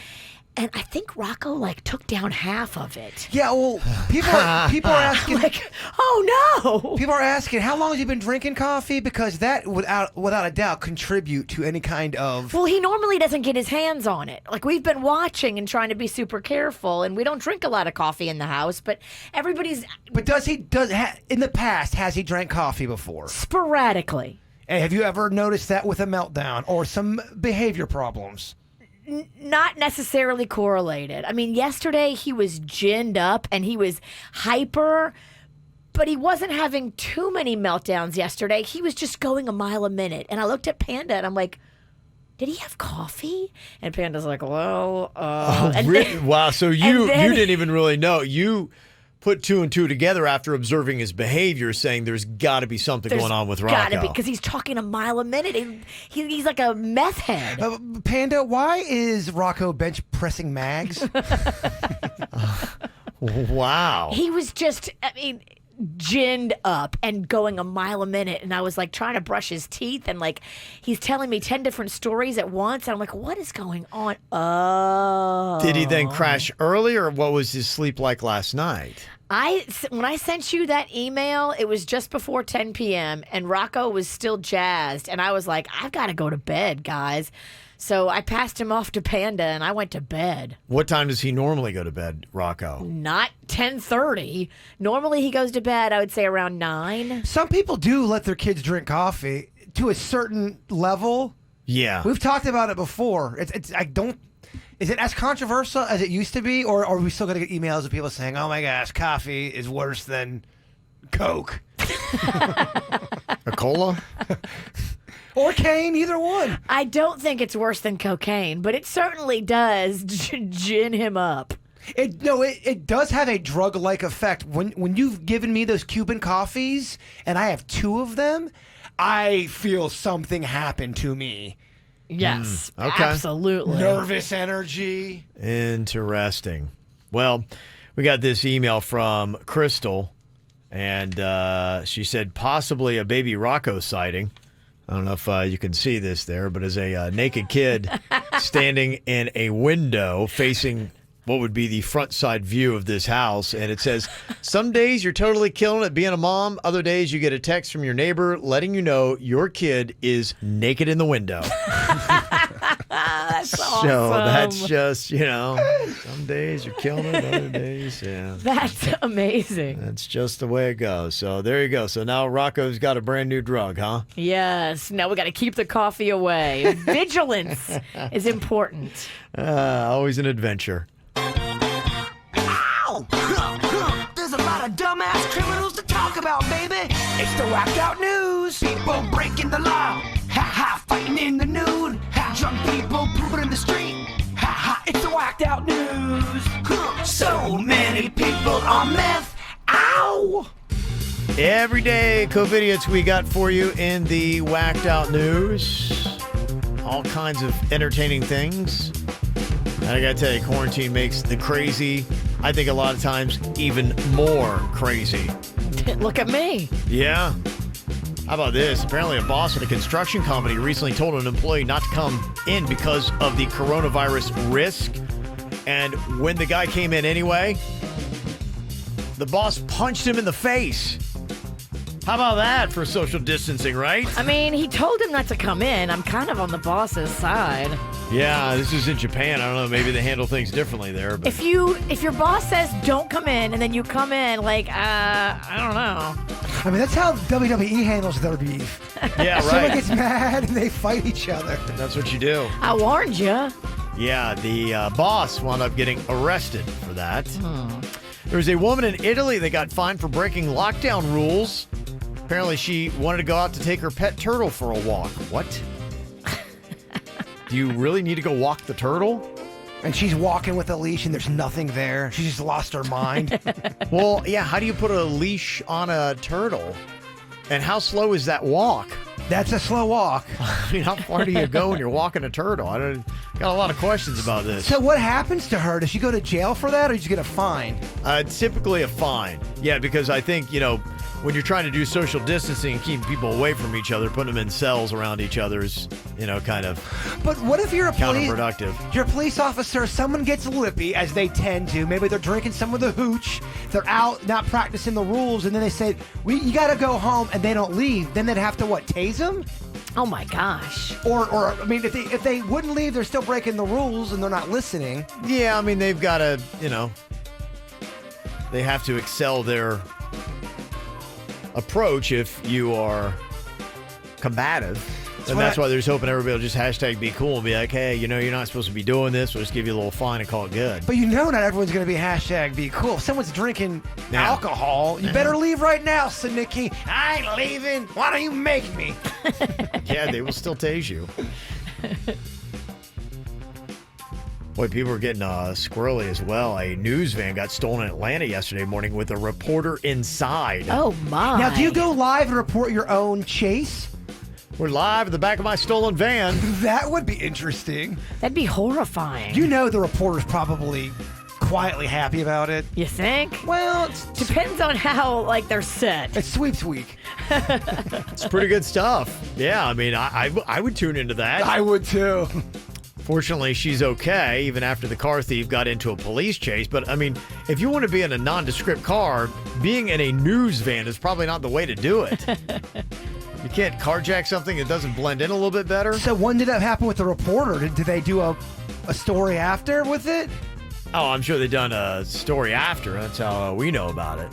And I think Rocco took down half of it. Yeah, well, people are asking. Oh no! People are asking, how long has he been drinking coffee? Because that, without a doubt, contribute to any kind of. Well, he normally doesn't get his hands on it. We've been watching and trying to be super careful, and we don't drink a lot of coffee in the house. But everybody's. But in the past, has he drank coffee before? Sporadically. Hey, have you ever noticed that with a meltdown or some behavior problems? Not necessarily correlated. I mean, yesterday he was ginned up and he was hyper, but he wasn't having too many meltdowns yesterday. He was just going a mile a minute. And I looked at Panda and I'm like, did he have coffee? And Panda's like, well, wow. So you didn't even really know. You put 2 and 2 together after observing his behavior, saying there's got to be something going on with Rocco. Got to be, because he's talking a mile a minute. He's like a meth head. Panda, why is Rocco bench pressing mags? Wow. He was just, ginned up and going a mile a minute, and I was trying to brush his teeth, and he's telling me 10 different stories at once, and I'm like, what is going on? Oh. Did he then crash early, or what was his sleep like last night? When I sent you that email, it was just before 10 p.m. and Rocco was still jazzed, and I was like, I've got to go to bed, guys. So I passed him off to Panda, and I went to bed. What time does he normally go to bed, Rocco? Not 10:30. Normally he goes to bed, I would say, around 9. Some people do let their kids drink coffee to a certain level. Yeah. We've talked about it before. Is it as controversial as it used to be, or are we still going to get emails of people saying, oh my gosh, coffee is worse than Coke? A cola? Or cane, either one. I don't think it's worse than cocaine, but it certainly does gin him up. It does have a drug-like effect. When you've given me those Cuban coffees, and I have 2 of them, I feel something happen to me. Yes, okay. Absolutely. Nervous energy. Interesting. Well, we got this email from Crystal, and she said possibly a baby Rocco sighting. I don't know if you can see this there, but as a naked kid standing in a window facing what would be the front side view of this house. And it says, some days you're totally killing it being a mom. Other days you get a text from your neighbor letting you know your kid is naked in the window. That's awesome. So that's just, some days you're killing it, other days, yeah. That's amazing. That's just the way it goes. So there you go. So now Rocco's got a brand new drug, huh? Yes. Now we got to keep the coffee away. Vigilance is important. Always an adventure. There's a lot of dumbass criminals to talk about, baby. It's the whacked out news. People breaking the law. Ha ha, fighting in the nude. Ha, drunk people pooping in the street. Ha ha, it's the whacked out news. So many people on meth. Ow! Every day, Kvj we got for you in the whacked out news. All kinds of entertaining things. And I gotta tell you, quarantine makes the crazy, I think a lot of times, even more crazy. Look at me. Yeah. How about this? Apparently a boss at a construction company recently told an employee not to come in because of the coronavirus risk. And when the guy came in anyway, the boss punched him in the face. How about that for social distancing, right? I mean, he told him not to come in. I'm kind of on the boss's side. Yeah, this is in Japan. I don't know. Maybe they handle things differently there. But if your boss says don't come in and then you come in, I don't know. I mean, that's how WWE handles their beef. Yeah, right. Someone gets mad and they fight each other. That's what you do. I warned you. Yeah, the boss wound up getting arrested for that. There's a woman in Italy that got fined for breaking lockdown rules. Apparently, she wanted to go out to take her pet turtle for a walk. What? Do you really need to go walk the turtle? And she's walking with a leash and there's nothing there. She just lost her mind. Well, yeah, how do you put a leash on a turtle? And how slow is that walk? That's a slow walk. I mean, how far do you go when you're walking a turtle? Got a lot of questions about this. So what happens to her? Does she go to jail for that or does she get a fine? Typically a fine. Yeah, because I think, when you're trying to do social distancing and keep people away from each other, putting them in cells around each other is, kind of But what if you're counterproductive. You're a police officer, someone gets lippy, as they tend to. Maybe they're drinking some of the hooch. They're out not practicing the rules, and then they say, you got to go home, and they don't leave. Then they'd have to, tase them? Oh, my gosh. Or I mean, if they wouldn't leave, they're still breaking the rules, and they're not listening. Yeah, I mean, they've got to, they have to excel their approach if you are combative. And that's why they're just hoping everybody will just hashtag be cool and be like, hey, you're not supposed to be doing this. We'll just give you a little fine and call it good. But not everyone's going to be hashtag be cool. If someone's drinking alcohol, you better leave right now, Sanicki. I ain't leaving. Why don't you make me? Yeah, they will still tase you. Boy, people are getting squirrely as well. A news van got stolen in Atlanta yesterday morning with a reporter inside. Oh, my. Now, do you go live and report your own chase? We're live at the back of my stolen van. That would be interesting. That'd be horrifying. The reporter's probably quietly happy about it. You think? Well, it depends on how, they're set. It's sweeps week. It's pretty good stuff. Yeah, I mean, I would tune into that. I would, too. Fortunately, she's okay, even after the car thief got into a police chase. But, I mean, if you want to be in a nondescript car, being in a news van is probably not the way to do it. You can't carjack something that doesn't blend in a little bit better? So when did that happen with the reporter? Did they do a story after with it? Oh, I'm sure they've done a story after. That's how we know about it.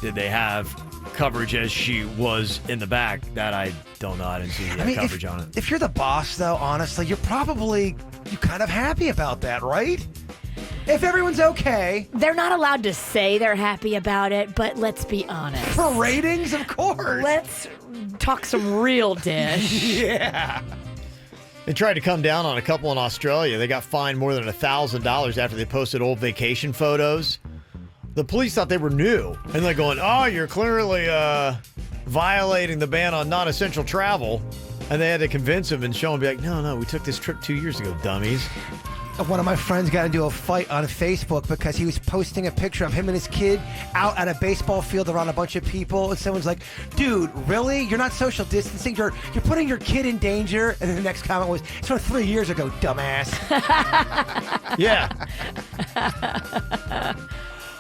Did they have coverage as she was in the back? That I don't know. I didn't see coverage on it. If you're the boss, though, honestly, you're kind of happy about that, right? If everyone's okay. They're not allowed to say they're happy about it, but let's be honest. For ratings, of course. Let's talk some real dish. Yeah. They tried to come down on a couple in Australia. They got fined more than $1,000 after they posted old vacation photos. The police thought they were new. And they're going, you're clearly violating the ban on non-essential travel. And they had to convince him and show him, be like, no, we took this trip 2 years ago, dummies. One of my friends got into a fight on Facebook because he was posting a picture of him and his kid out at a baseball field around a bunch of people. And someone's like, dude, really? You're not social distancing? You're putting your kid in danger? And then the next comment was, it's from 3 years ago, dumbass. Yeah.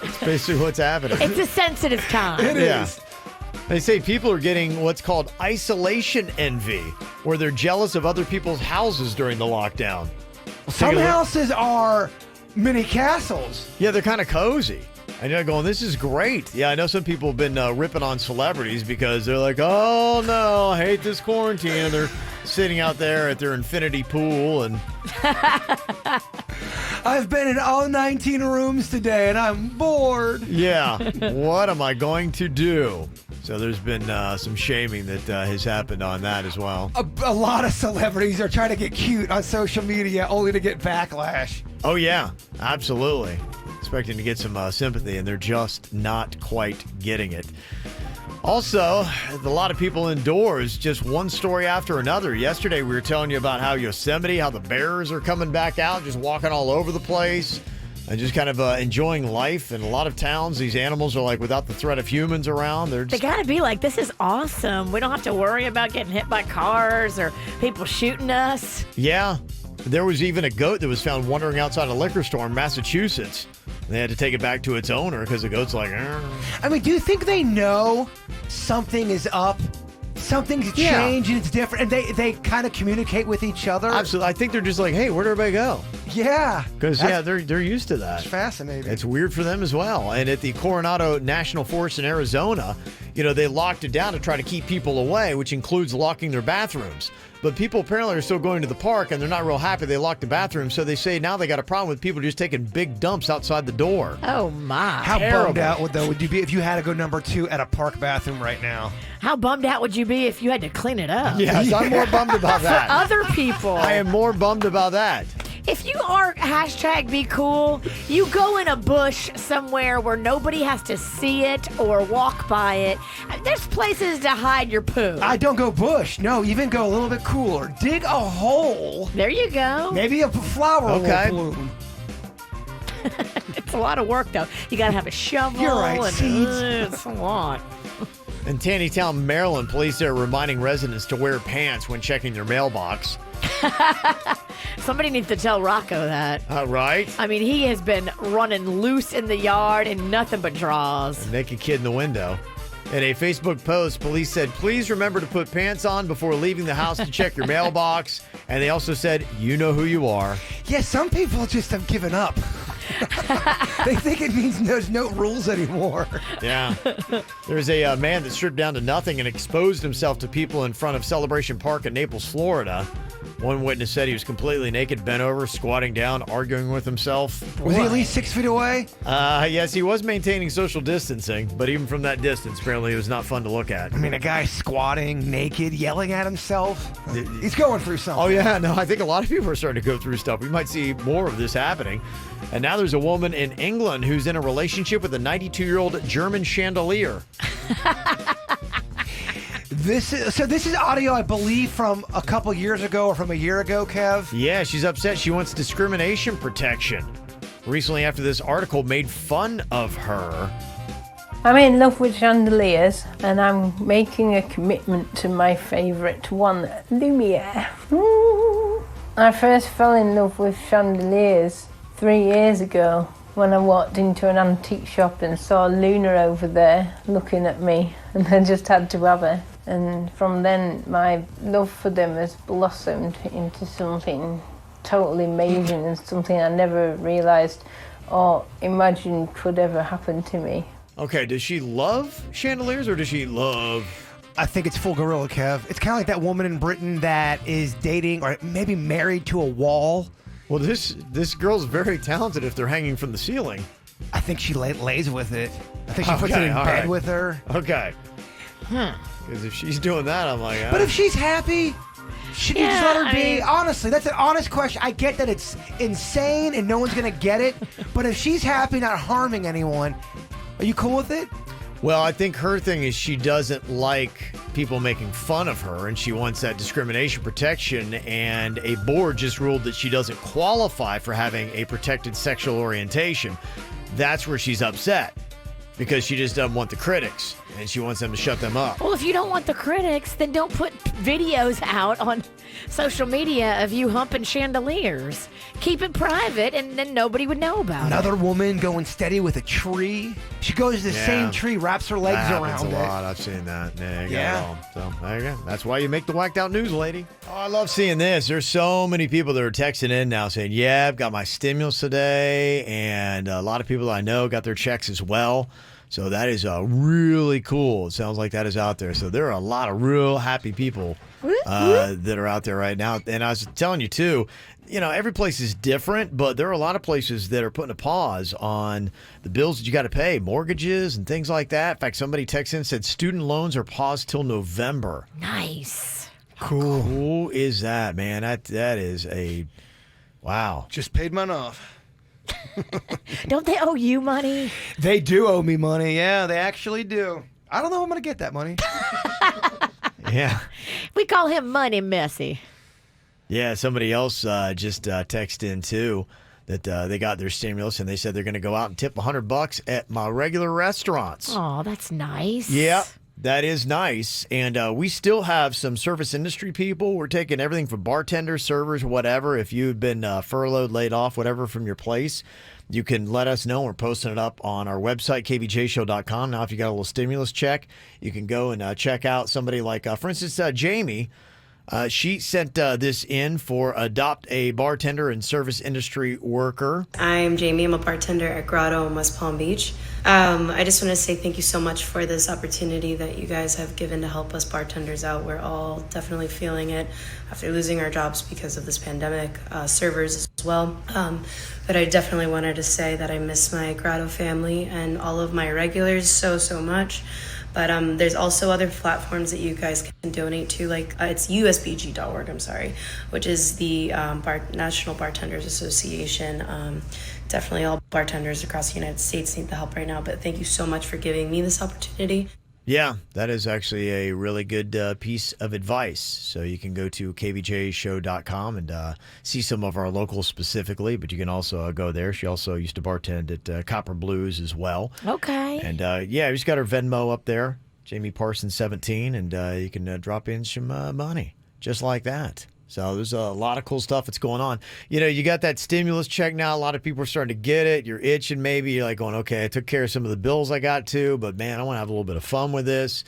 It's basically what's happening. It's a sensitive time. It is. They say people are getting what's called isolation envy, where they're jealous of other people's houses during the lockdown. Some houses are mini castles. Yeah, they're kind of cozy. And you're going, this is great. Yeah, I know some people have been ripping on celebrities because they're like, oh, no, I hate this quarantine. And they're sitting out there at their infinity pool. And I've been in all 19 rooms today, and I'm bored. Yeah, what am I going to do? So there's been some shaming that has happened on that as well. A lot of celebrities are trying to get cute on social media only to get backlash. Oh, yeah, absolutely. Expecting to get some sympathy, and they're just not quite getting it. Also, a lot of people indoors, just one story after another. Yesterday, we were telling you about how Yosemite, how the bears are coming back out, just walking all over the place. And just kind of enjoying life. In a lot of towns, these animals are like without the threat of humans around. They got to be like, this is awesome. We don't have to worry about getting hit by cars or people shooting us. Yeah. There was even a goat that was found wandering outside a liquor store in Massachusetts. They had to take it back to its owner because the goat's like, I mean, do you think they know something is up? Something's changed and it's different, and they kind of communicate with each other. Absolutely. I think they're just like, hey, where'd everybody go? Yeah. Because, they're used to that. It's fascinating. It's weird for them as well. And at the Coronado National Forest in Arizona, they locked it down to try to keep people away, which includes locking their bathrooms. But people apparently are still going to the park, and they're not real happy. They locked the bathroom, so they say now they got a problem with people just taking big dumps outside the door. Oh, my. How bummed out would you be if you had to go number 2 at a park bathroom right now? How bummed out would you be if you had to clean it up? Yes, I'm more bummed about that. For other people. I am more bummed about that. If you are #BeCool, you go in a bush somewhere where nobody has to see it or walk by it. There's places to hide your poo. I don't go bush. No, even go a little bit cooler. Dig a hole. There you go. Maybe a flower Okay. will bloom. It's a lot of work, though. You got to have a shovel. You're right, and, seeds. It's a lot. In Taneytown, Maryland, police are reminding residents to wear pants when checking their mailbox. Somebody needs to tell Rocco that. Right? I mean, he has been running loose in the yard and nothing but draws. A naked kid in the window. In a Facebook post, police said, please remember to put pants on before leaving the house to check your mailbox. And they also said, you know who you are. Yeah, some people just have given up. They think it means there's no rules anymore. Yeah. There's a man that stripped down to nothing and exposed himself to people in front of Celebration Park in Naples, Florida. One witness said he was completely naked, bent over, squatting down, arguing with himself. Was he at least 6 feet away? Yes, he was maintaining social distancing, but even from that distance, apparently it was not fun to look at. I mean, a guy squatting, naked, yelling at himself. He's going through something. Oh, yeah. No, I think a lot of people are starting to go through stuff. We might see more of this happening. And now there's a woman in England who's in a relationship with a 92-year-old German chandelier. This is audio, I believe, from a couple years ago or from a year ago, Kev. Yeah, she's upset. She wants discrimination protection. Recently, after this article made fun of her. I'm in love with chandeliers, and I'm making a commitment to my favourite one, Lumiere. I first fell in love with chandeliers 3 years ago when I walked into an antique shop and saw Luna over there looking at me, and I just had to have her. And from then, my love for them has blossomed into something totally amazing and something I never realised or imagined could ever happen to me. Okay, does she love chandeliers or does she love... I think it's full gorilla, Kev. It's kind of like that woman in Britain that is dating or maybe married to a wall. Well, this girl's very talented if they're hanging from the ceiling. I think she lays with it. I think she puts it in bed with her. Okay. Because if she's doing that, I'm like... But if she's happy, she can just let her be. Honestly, that's an honest question. I get that it's insane and no one's going to get it. But if she's happy not harming anyone, are you cool with it? Well, I think her thing is she doesn't like people making fun of her, and she wants that discrimination protection, and a board just ruled that she doesn't qualify for having a protected sexual orientation. That's where she's upset, because she just doesn't want the critics, and she wants them to shut them up. Well, if you don't want the critics, then don't put videos out on social media of you humping chandeliers. Keep it private, and then nobody would know about it. Another woman going steady with a tree. She goes to the same tree, wraps her legs that around happens it. a lot. I've seen that. Yeah. So there you go. That's why you make the whacked out news, lady. Oh, I love seeing this. There's so many people that are texting in now saying, yeah, I've got my stimulus today, and a lot of people I know got their checks as well. So that is really cool. It sounds like that is out there. So there are a lot of real happy people that are out there right now. And I was telling you, too, you know, every place is different, but there are a lot of places that are putting a pause on the bills that you got to pay, mortgages and things like that. In fact, somebody texted in and said student loans are paused till November. Nice. Cool. How cool is that, man? That is a, wow. Just paid mine off. Don't they owe you money? They do owe me money. Yeah, they actually do. I don't know how I'm going to get that money. Yeah. We call him Money Messy. Yeah, somebody else just texted in, too, that they got their stimulus, and they said they're going to go out and tip $100 at my regular restaurants. Oh, that's nice. Yeah, that is nice. And we still have some service industry people. We're taking everything from bartenders, servers, whatever. If you've been furloughed, laid off, whatever from your place, you can let us know. We're posting it up on our website, kvjshow.com. Now, if you got a little stimulus check, you can go and check out somebody like, for instance, Jamie. She sent this in for Adopt a Bartender and Service Industry Worker. I'm Jamie. I'm a bartender at Grotto in West Palm Beach. I just want to say thank you so much for this opportunity that you guys have given to help us bartenders out. We're all definitely feeling it after losing our jobs because of this pandemic, servers as well. But I definitely wanted to say that I miss my Grotto family and all of my regulars so much. But there's also other platforms that you guys can donate to, like it's usbg.org, which is the National Bartenders Association. Definitely all bartenders across the United States need the help right now, but thank you so much for giving me this opportunity. Yeah, that is actually a really good piece of advice. So you can go to kvjshow.com and see some of our locals specifically, but you can also go there. She also used to bartend at Copper Blues as well. Okay. And yeah, she's got her Venmo up there, Jamie Parsons 17, and you can drop in some money just like that. So there's a lot of cool stuff that's going on. You know, you got that stimulus check now. A lot of people are starting to get it. You're itching maybe. You're like going, okay, I took care of some of the bills I got to, but man, I want to have a little bit of fun with this.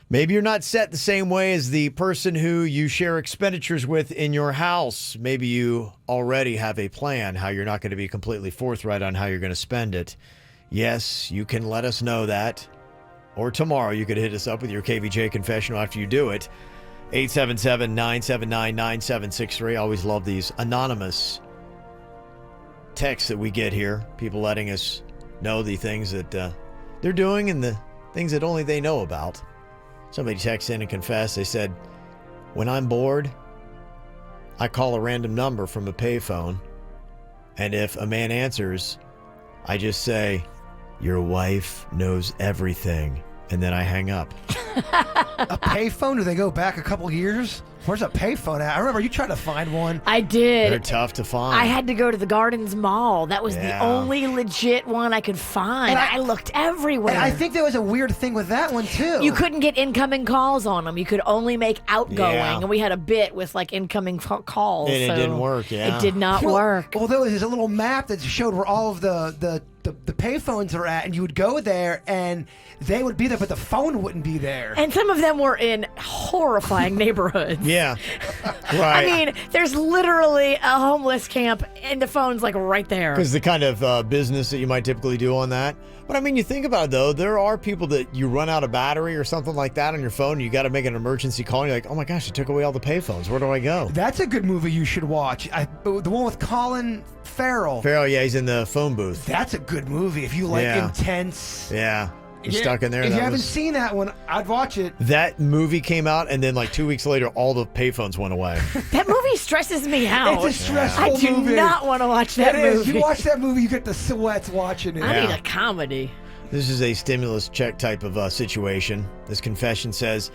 Maybe you're not set the same way as the person who you share expenditures with in your house. Maybe you already have a plan how you're not going to be completely forthright on how you're going to spend it. Yes, you can let us know that. Or tomorrow you could hit us up with your KVJ confessional after you do it. 877-979-9763. I always love these anonymous texts that we get here. People letting us know the things that they're doing and the things that only they know about. Somebody texted in and confessed. They said, when I'm bored, I call a random number from a payphone. And if a man answers, I just say, your wife knows everything. And then I hang up. A payphone? Do they go back a couple years? Where's a payphone at? I remember you tried to find one. I did. They're tough to find. I had to go to the Gardens Mall. That was the only legit one I could find. And I looked everywhere. And I think there was a weird thing with that one, too. You couldn't get incoming calls on them. You could only make outgoing. Yeah. And we had a bit with like incoming calls. And it didn't work, yeah. It did not work. Well, there was a little map that showed where all of the payphones are at, and you would go there, and they would be there, but the phone wouldn't be there. And some of them were in horrifying neighborhoods. Yeah, right. I mean, there's literally a homeless camp, and the phone's like right there. Because the kind of business that you might typically do on that. But I mean, you think about it, though, there are people that you run out of battery or something like that on your phone, and you got to make an emergency call, and you're like, oh my gosh, it took away all the payphones. Where do I go? That's a good movie you should watch. The one with Colin Farrell. Yeah, he's in the phone booth. That's a good movie if you like intense. Yeah. You're stuck in there. If you haven't seen that one, I'd watch it. That movie came out, and then like 2 weeks later, all the payphones went away. That movie stresses me out. It's a stressful movie. I do not want to watch that movie. If you watch that movie, you get the sweats watching it. I need a comedy. This is a stimulus check type of situation. This confession says,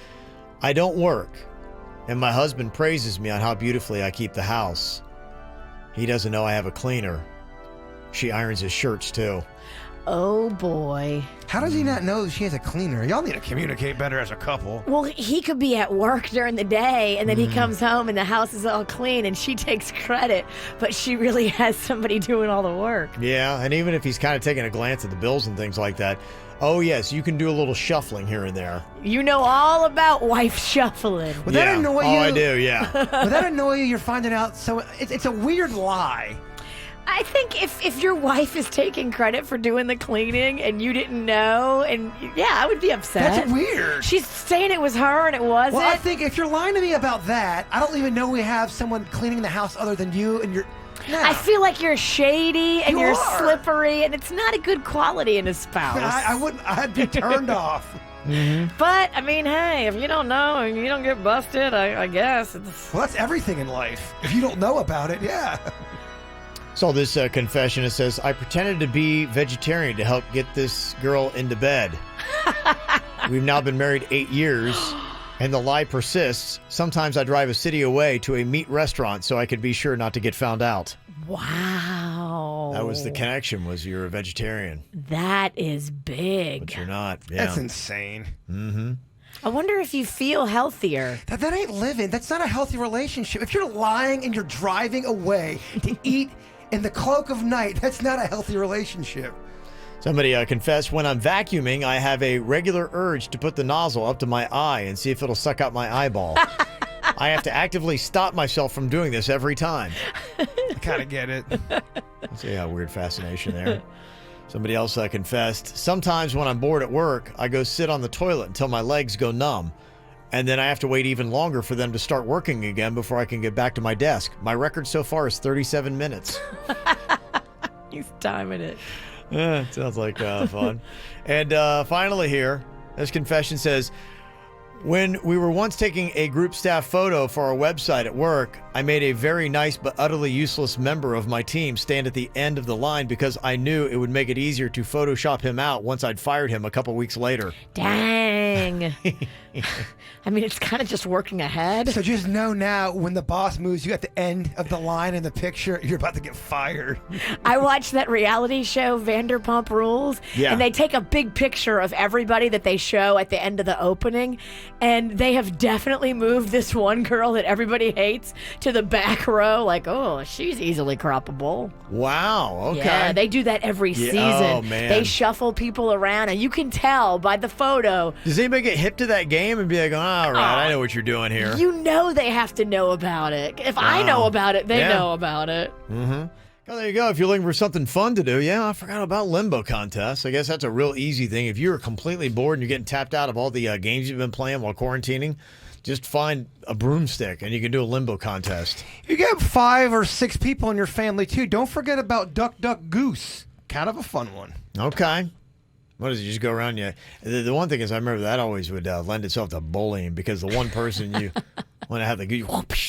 I don't work, and my husband praises me on how beautifully I keep the house. He doesn't know I have a cleaner. She irons his shirts, too. Oh, boy. How does he not know she has a cleaner? Y'all need to communicate better as a couple. Well, he could be at work during the day, and then he comes home, and the house is all clean, and she takes credit, but she really has somebody doing all the work. Yeah, and even if he's kind of taking a glance at the bills and things like that, oh, yes, you can do a little shuffling here and there. You know all about wife shuffling. Would that annoy you? Oh, I do, yeah. Would that annoy you? You're finding out, so it's a weird lie. I think if your wife is taking credit for doing the cleaning and you didn't know, and yeah, I would be upset. That's weird. She's saying it was her and it wasn't. Well, I think if you're lying to me about that, I don't even know we have someone cleaning the house other than you and you're... No. I feel like you're shady and you're slippery, and it's not a good quality in a spouse. I'd be turned off. Mm-hmm. But, I mean, hey, if you don't know and you don't get busted, I guess. Well, that's everything in life. If you don't know about it, yeah. So this confession, it says, I pretended to be vegetarian to help get this girl into bed. We've now been married 8 years, and the lie persists. Sometimes I drive a city away to a meat restaurant so I could be sure not to get found out. Wow. That was the connection, was you're a vegetarian. That is big. But you're not. Yeah. That's insane. Mm-hmm. I wonder if you feel healthier. That ain't living. That's not a healthy relationship. If you're lying and you're driving away to eat in the cloak of night, that's not a healthy relationship. Somebody confessed, when I'm vacuuming, I have a regular urge to put the nozzle up to my eye and see if it'll suck out my eyeball. I have to actively stop myself from doing this every time. I kind of get it. See how weird fascination there. Somebody else confessed, sometimes when I'm bored at work, I go sit on the toilet until my legs go numb. And then I have to wait even longer for them to start working again before I can get back to my desk. My record so far is 37 minutes. He's timing it. It sounds like fun. And finally here, this confession says, when we were once taking a group staff photo for our website at work, I made a very nice but utterly useless member of my team stand at the end of the line because I knew it would make it easier to Photoshop him out once I'd fired him a couple weeks later. Dang. I mean, it's kind of just working ahead. So just know now, when the boss moves you at the end of the line in the picture, you're about to get fired. I watched that reality show, Vanderpump Rules, and they take a big picture of everybody that they show at the end of the opening, and they have definitely moved this one girl that everybody hates to the back row, like, oh, she's easily croppable. Wow, okay. Yeah, they do that every season. Oh, man. They shuffle people around, and you can tell by the photo. Does anybody get hip to that game and be like, all right, I know what you're doing here? You know they have to know about it. If I know about it, they know about it. Mm-hmm. Well, there you go. If you're looking for something fun to do, I forgot about limbo contests. I guess that's a real easy thing. If you're completely bored and you're getting tapped out of all the games you've been playing while quarantining, just find a broomstick and you can do a limbo contest. You get 5 or 6 people in your family, too. Don't forget about Duck, Duck, Goose. Kind of a fun one. Okay. What does it just go around you? The one thing is, I remember that always would lend itself to bullying because the one person you want to have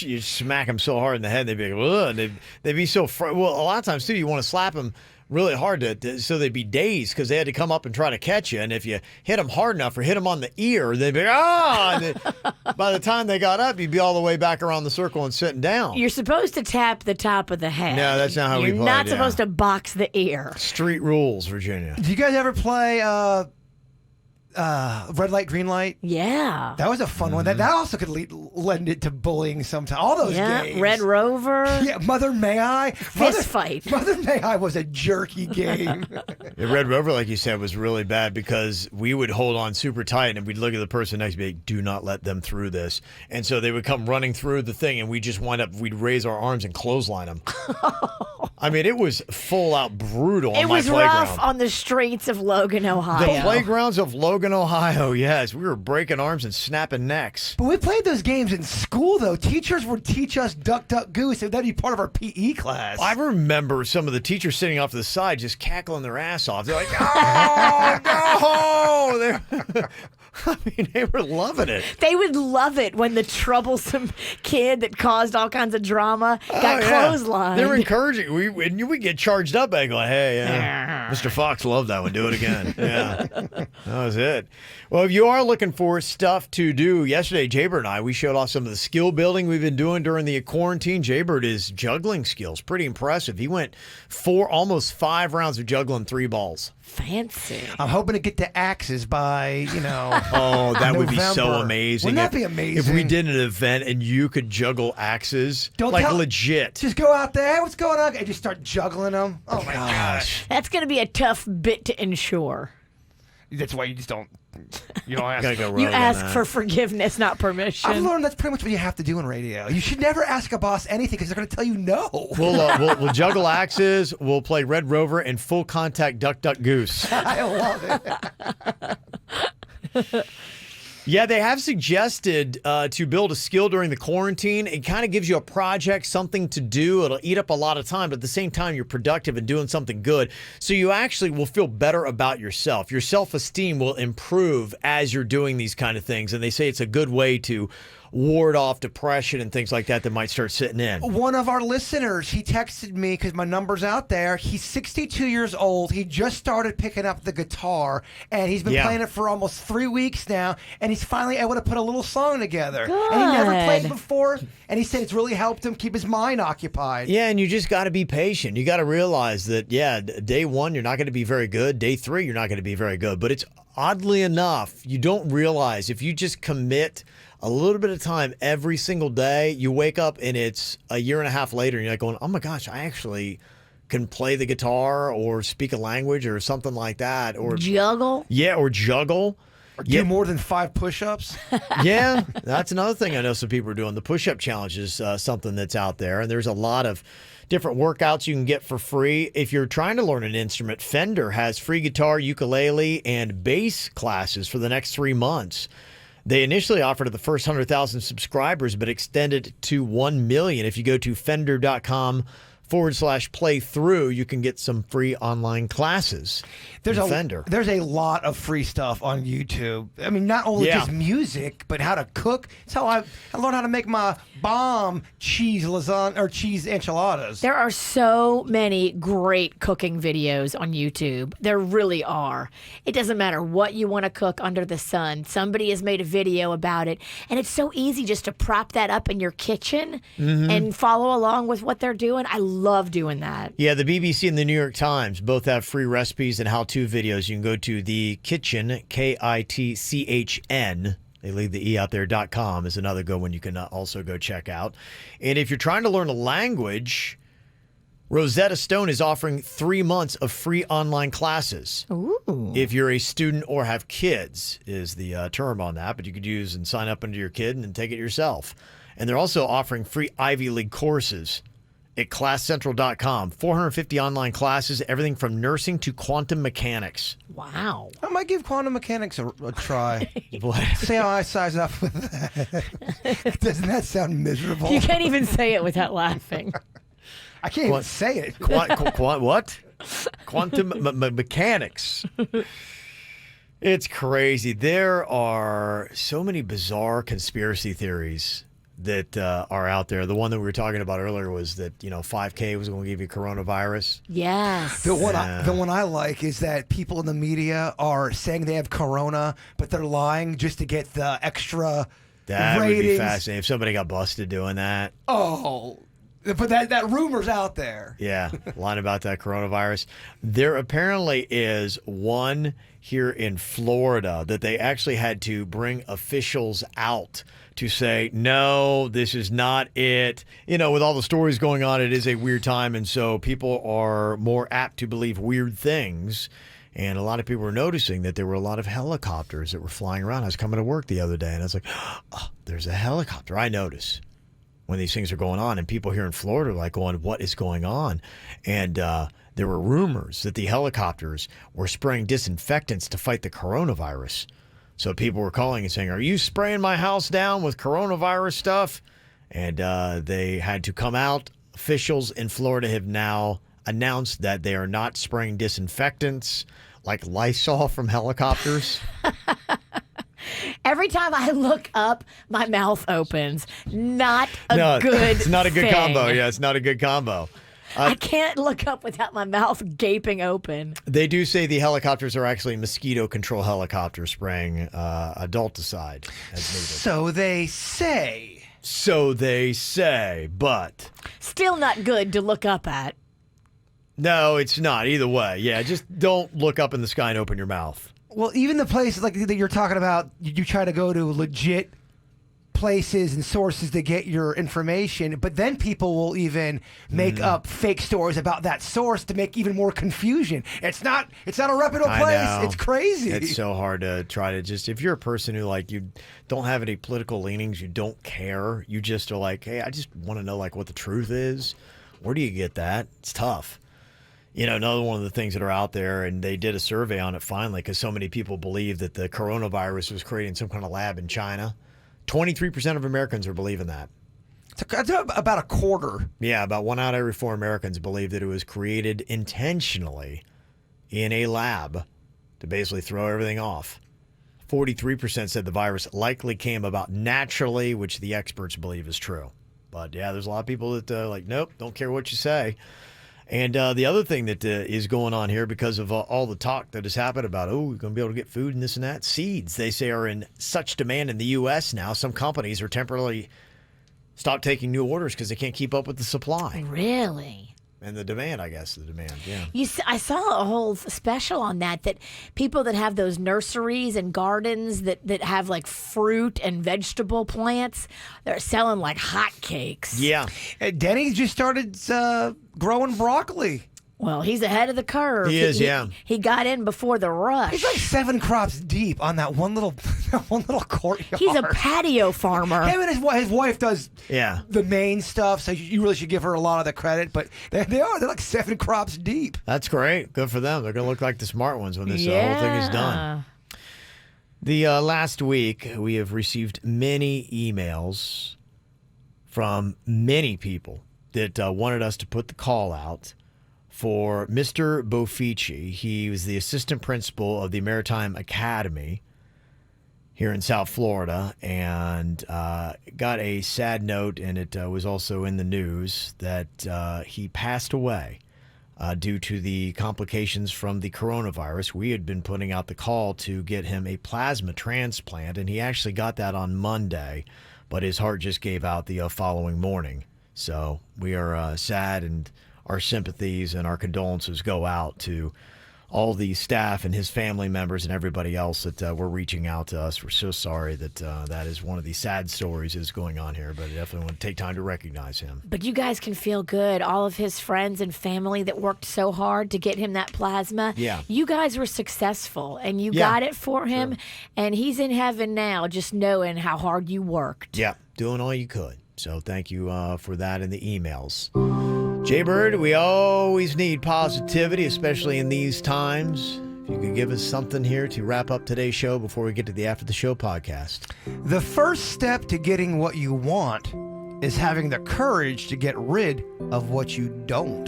you smack them so hard in the head, they'd be like, ugh, and they'd be so well, a lot of times too, you want to slap them really hard so they'd be dazed because they had to come up and try to catch you. And if you hit them hard enough or hit them on the ear, they'd be and then, by the time they got up, you'd be all the way back around the circle and sitting down. You're supposed to tap the top of the head. No, that's not how we play. You're not supposed to box the ear. Street rules, Virginia. Do you guys ever play red light, green light? Yeah. That was a fun one. That also could lend it to bullying sometimes. All those games. Red Rover. Yeah, Mother May I. Fist fight. Mother May I was a jerky game. The Red Rover, like you said, was really bad because we would hold on super tight and we'd look at the person next to me, do not let them through this. And so they would come running through the thing and we just we'd raise our arms and clothesline them. I mean, it was full out brutal on my playground. It was rough on the streets of Logan, Ohio. The playgrounds of Logan, Ohio, yes. We were breaking arms and snapping necks. But we played those games in school, though. Teachers would teach us Duck, Duck, Goose, and that'd be part of our PE class. I remember some of the teachers sitting off to the side just cackling their ass off. They're like, oh, no! I mean, they were loving it. They would love it when the troublesome kid that caused all kinds of drama got clotheslined. They were encouraging. We get charged up and going, hey, Mr. Fox loved that one. Do it again. Yeah, that was it. Well, if you are looking for stuff to do, yesterday, Jaybird and I, we showed off some of the skill building we've been doing during the quarantine. Jaybird is juggling skills. Pretty impressive. He went almost 5 rounds of juggling 3 balls. Fancy. I'm hoping to get to axes by, oh, that would be so amazing. Wouldn't that be amazing? If we did an event and you could juggle axes, legit. Just go out there, what's going on? And just start juggling them. Oh, my gosh. That's going to be a tough bit to ensure. That's why you just don't. You don't ask. You ask for forgiveness, not permission. I've learned that's pretty much what you have to do in radio. You should never ask a boss anything because they're going to tell you no. We'll juggle axes. We'll play Red Rover and full contact Duck Duck Goose. I love it. Yeah, they have suggested to build a skill during the quarantine. It kind of gives you a project, something to do. It'll eat up a lot of time, but at the same time, you're productive and doing something good. So you actually will feel better about yourself. Your self-esteem will improve as you're doing these kind of things. And they say it's a good way to ward off depression and things like that might start sitting in. One of our listeners, he texted me because my number's out there. He's 62 years old. He just started picking up the guitar, and he's been playing it for almost 3 weeks now, and he's finally able to put a little song together. Good. And he never played before, and he said it's really helped him keep his mind occupied. Yeah, and you just got to be patient. You got to realize that, day 1, you're not going to be very good. Day 3, you're not going to be very good. But it's oddly enough, you don't realize if you just commit a little bit of time every single day, you wake up and it's a year and a half later and you're like going, oh my gosh, I actually can play the guitar or speak a language or something like that. Or juggle? Yeah, or juggle. Or do more than 5 push-ups. Yeah, that's another thing I know some people are doing. The push-up challenge is something that's out there, and there's a lot of different workouts you can get for free. If you're trying to learn an instrument, Fender has free guitar, ukulele, and bass classes for the next 3 months. They initially offered to the first 100,000 subscribers, but extended to 1 million. If you go to fender.com/playthrough, you can get some free online classes. There's Fender. There's a lot of free stuff on YouTube. I mean, not only just music, but how to cook. It's how I learned how to make my bomb cheese lasagna or cheese enchiladas. There are so many great cooking videos on YouTube. There really are. It doesn't matter what you want to cook under the sun. Somebody has made a video about it, and it's so easy just to prop that up in your kitchen and follow along with what they're doing. I love doing that. Yeah, the BBC and the New York Times both have free recipes and how-to videos. You can go to the Kitchen, KITCHN. They leave the E out there. .com is another good one you can also go check out. And if you're trying to learn a language, Rosetta Stone is offering 3 months of free online classes. Ooh. If you're a student or have kids is the term on that, but you could use and sign up under your kid and then take it yourself. And they're also offering free Ivy League courses at ClassCentral.com. 450 online classes, everything from nursing to quantum mechanics. Wow. I might give quantum mechanics a try. See how I size up with that. Doesn't that sound miserable? You can't even say it without laughing. I can't even say it. What? Quantum mechanics. It's crazy. There are so many bizarre conspiracy theories that are out there. The one that we were talking about earlier was that 5K was going to give you coronavirus. Yes. The one I like is that people in the media are saying they have corona, but they're lying just to get the extra That ratings. would be fascinating if somebody got busted doing that. Oh, but that rumor's out there. Yeah, lying about that coronavirus. There apparently is one here in Florida that they actually had to bring officials out to say, no, this is not it. With all the stories going on, it is a weird time, and so people are more apt to believe weird things. And a lot of people were noticing that there were a lot of helicopters that were flying around. I was coming to work the other day, and I was like, oh, there's a helicopter. I notice when these things are going on, and people here in Florida are like going, what is going on? And there were rumors that the helicopters were spraying disinfectants to fight the coronavirus. So people were calling and saying, are you spraying my house down with coronavirus stuff? And they had to come out. Officials in Florida have now announced that they are not spraying disinfectants like Lysol from helicopters. Every time I look up, my mouth opens. Not a good It's not a good thing. combo. Yeah, it's not a good combo. I can't look up without my mouth gaping open. They do say the helicopters are actually mosquito control helicopters spraying adulticide as needed. So they say. So they say, but Still not good to look up at. no, it's not. Either way, yeah, just don't look up in the sky and open your mouth. Well, even the places like that you're talking about, you try to go to legit places and sources to get your information, but then people will even make up fake stories about that source to make even more confusion. It's not a reputable I place. know. It's crazy. It's so hard to try to just, if you're a person who you don't have any political leanings, you don't care, you just are like, hey, I just want to know what the truth is. Where do you get that? It's tough. Another one of the things that are out there, and they did a survey on it finally because so many people believe that the coronavirus was created in some kind of lab in China. 23% of Americans are believing that. It's about a quarter. Yeah, about 1 out of every 4 Americans believe that it was created intentionally in a lab to basically throw everything off. 43% said the virus likely came about naturally, which the experts believe is true. But yeah, there's a lot of people that nope, don't care what you say. And the other thing that is going on here because of all the talk that has happened about, we're going to be able to get food and this and that, seeds, they say, are in such demand in the U.S. now, some companies are temporarily stopped taking new orders because they can't keep up with the supply. Really? And the demand, I guess, yeah. I saw a whole special on that people that have those nurseries and gardens that have fruit and vegetable plants, they're selling like hotcakes. Yeah. Denny's just started growing broccoli. Well, he's ahead of the curve. He is, yeah. He got in before the rush. He's like 7 crops deep on that one little courtyard. He's a patio farmer. Him and his wife does Yeah. the main stuff, so you really should give her a lot of the credit. But they're like 7 crops deep. That's great. Good for them. They're going to look like the smart ones when this whole thing is done. The last week, we have received many emails from many people that wanted us to put the call out for Mr. Bofici. He was the assistant principal of the Maritime Academy here in South Florida, and got a sad note, and it was also in the news that he passed away due to the complications from the coronavirus. We had been putting out the call to get him a plasma transplant, and he actually got that on Monday, but his heart just gave out the following morning. So we are sad, and our sympathies and our condolences go out to all the staff and his family members and everybody else that were reaching out to us. We're so sorry that that is one of the sad stories that's going on here, but I definitely want to take time to recognize him. But you guys can feel good. All of his friends and family that worked so hard to get him that plasma. Yeah. You guys were successful, and you got it for him, and he's in heaven now just knowing how hard you worked. Yeah, doing all you could. So thank you for that in the emails. Jaybird, we always need positivity, especially in these times. If you could give us something here to wrap up today's show before we get to the After the Show podcast. The first step to getting what you want is having the courage to get rid of what you don't.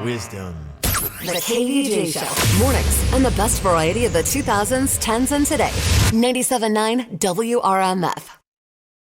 Wisdom. The KVJ Show. Mornings and the best variety of the 2000s, 10s, and today. 97.9 WRMF.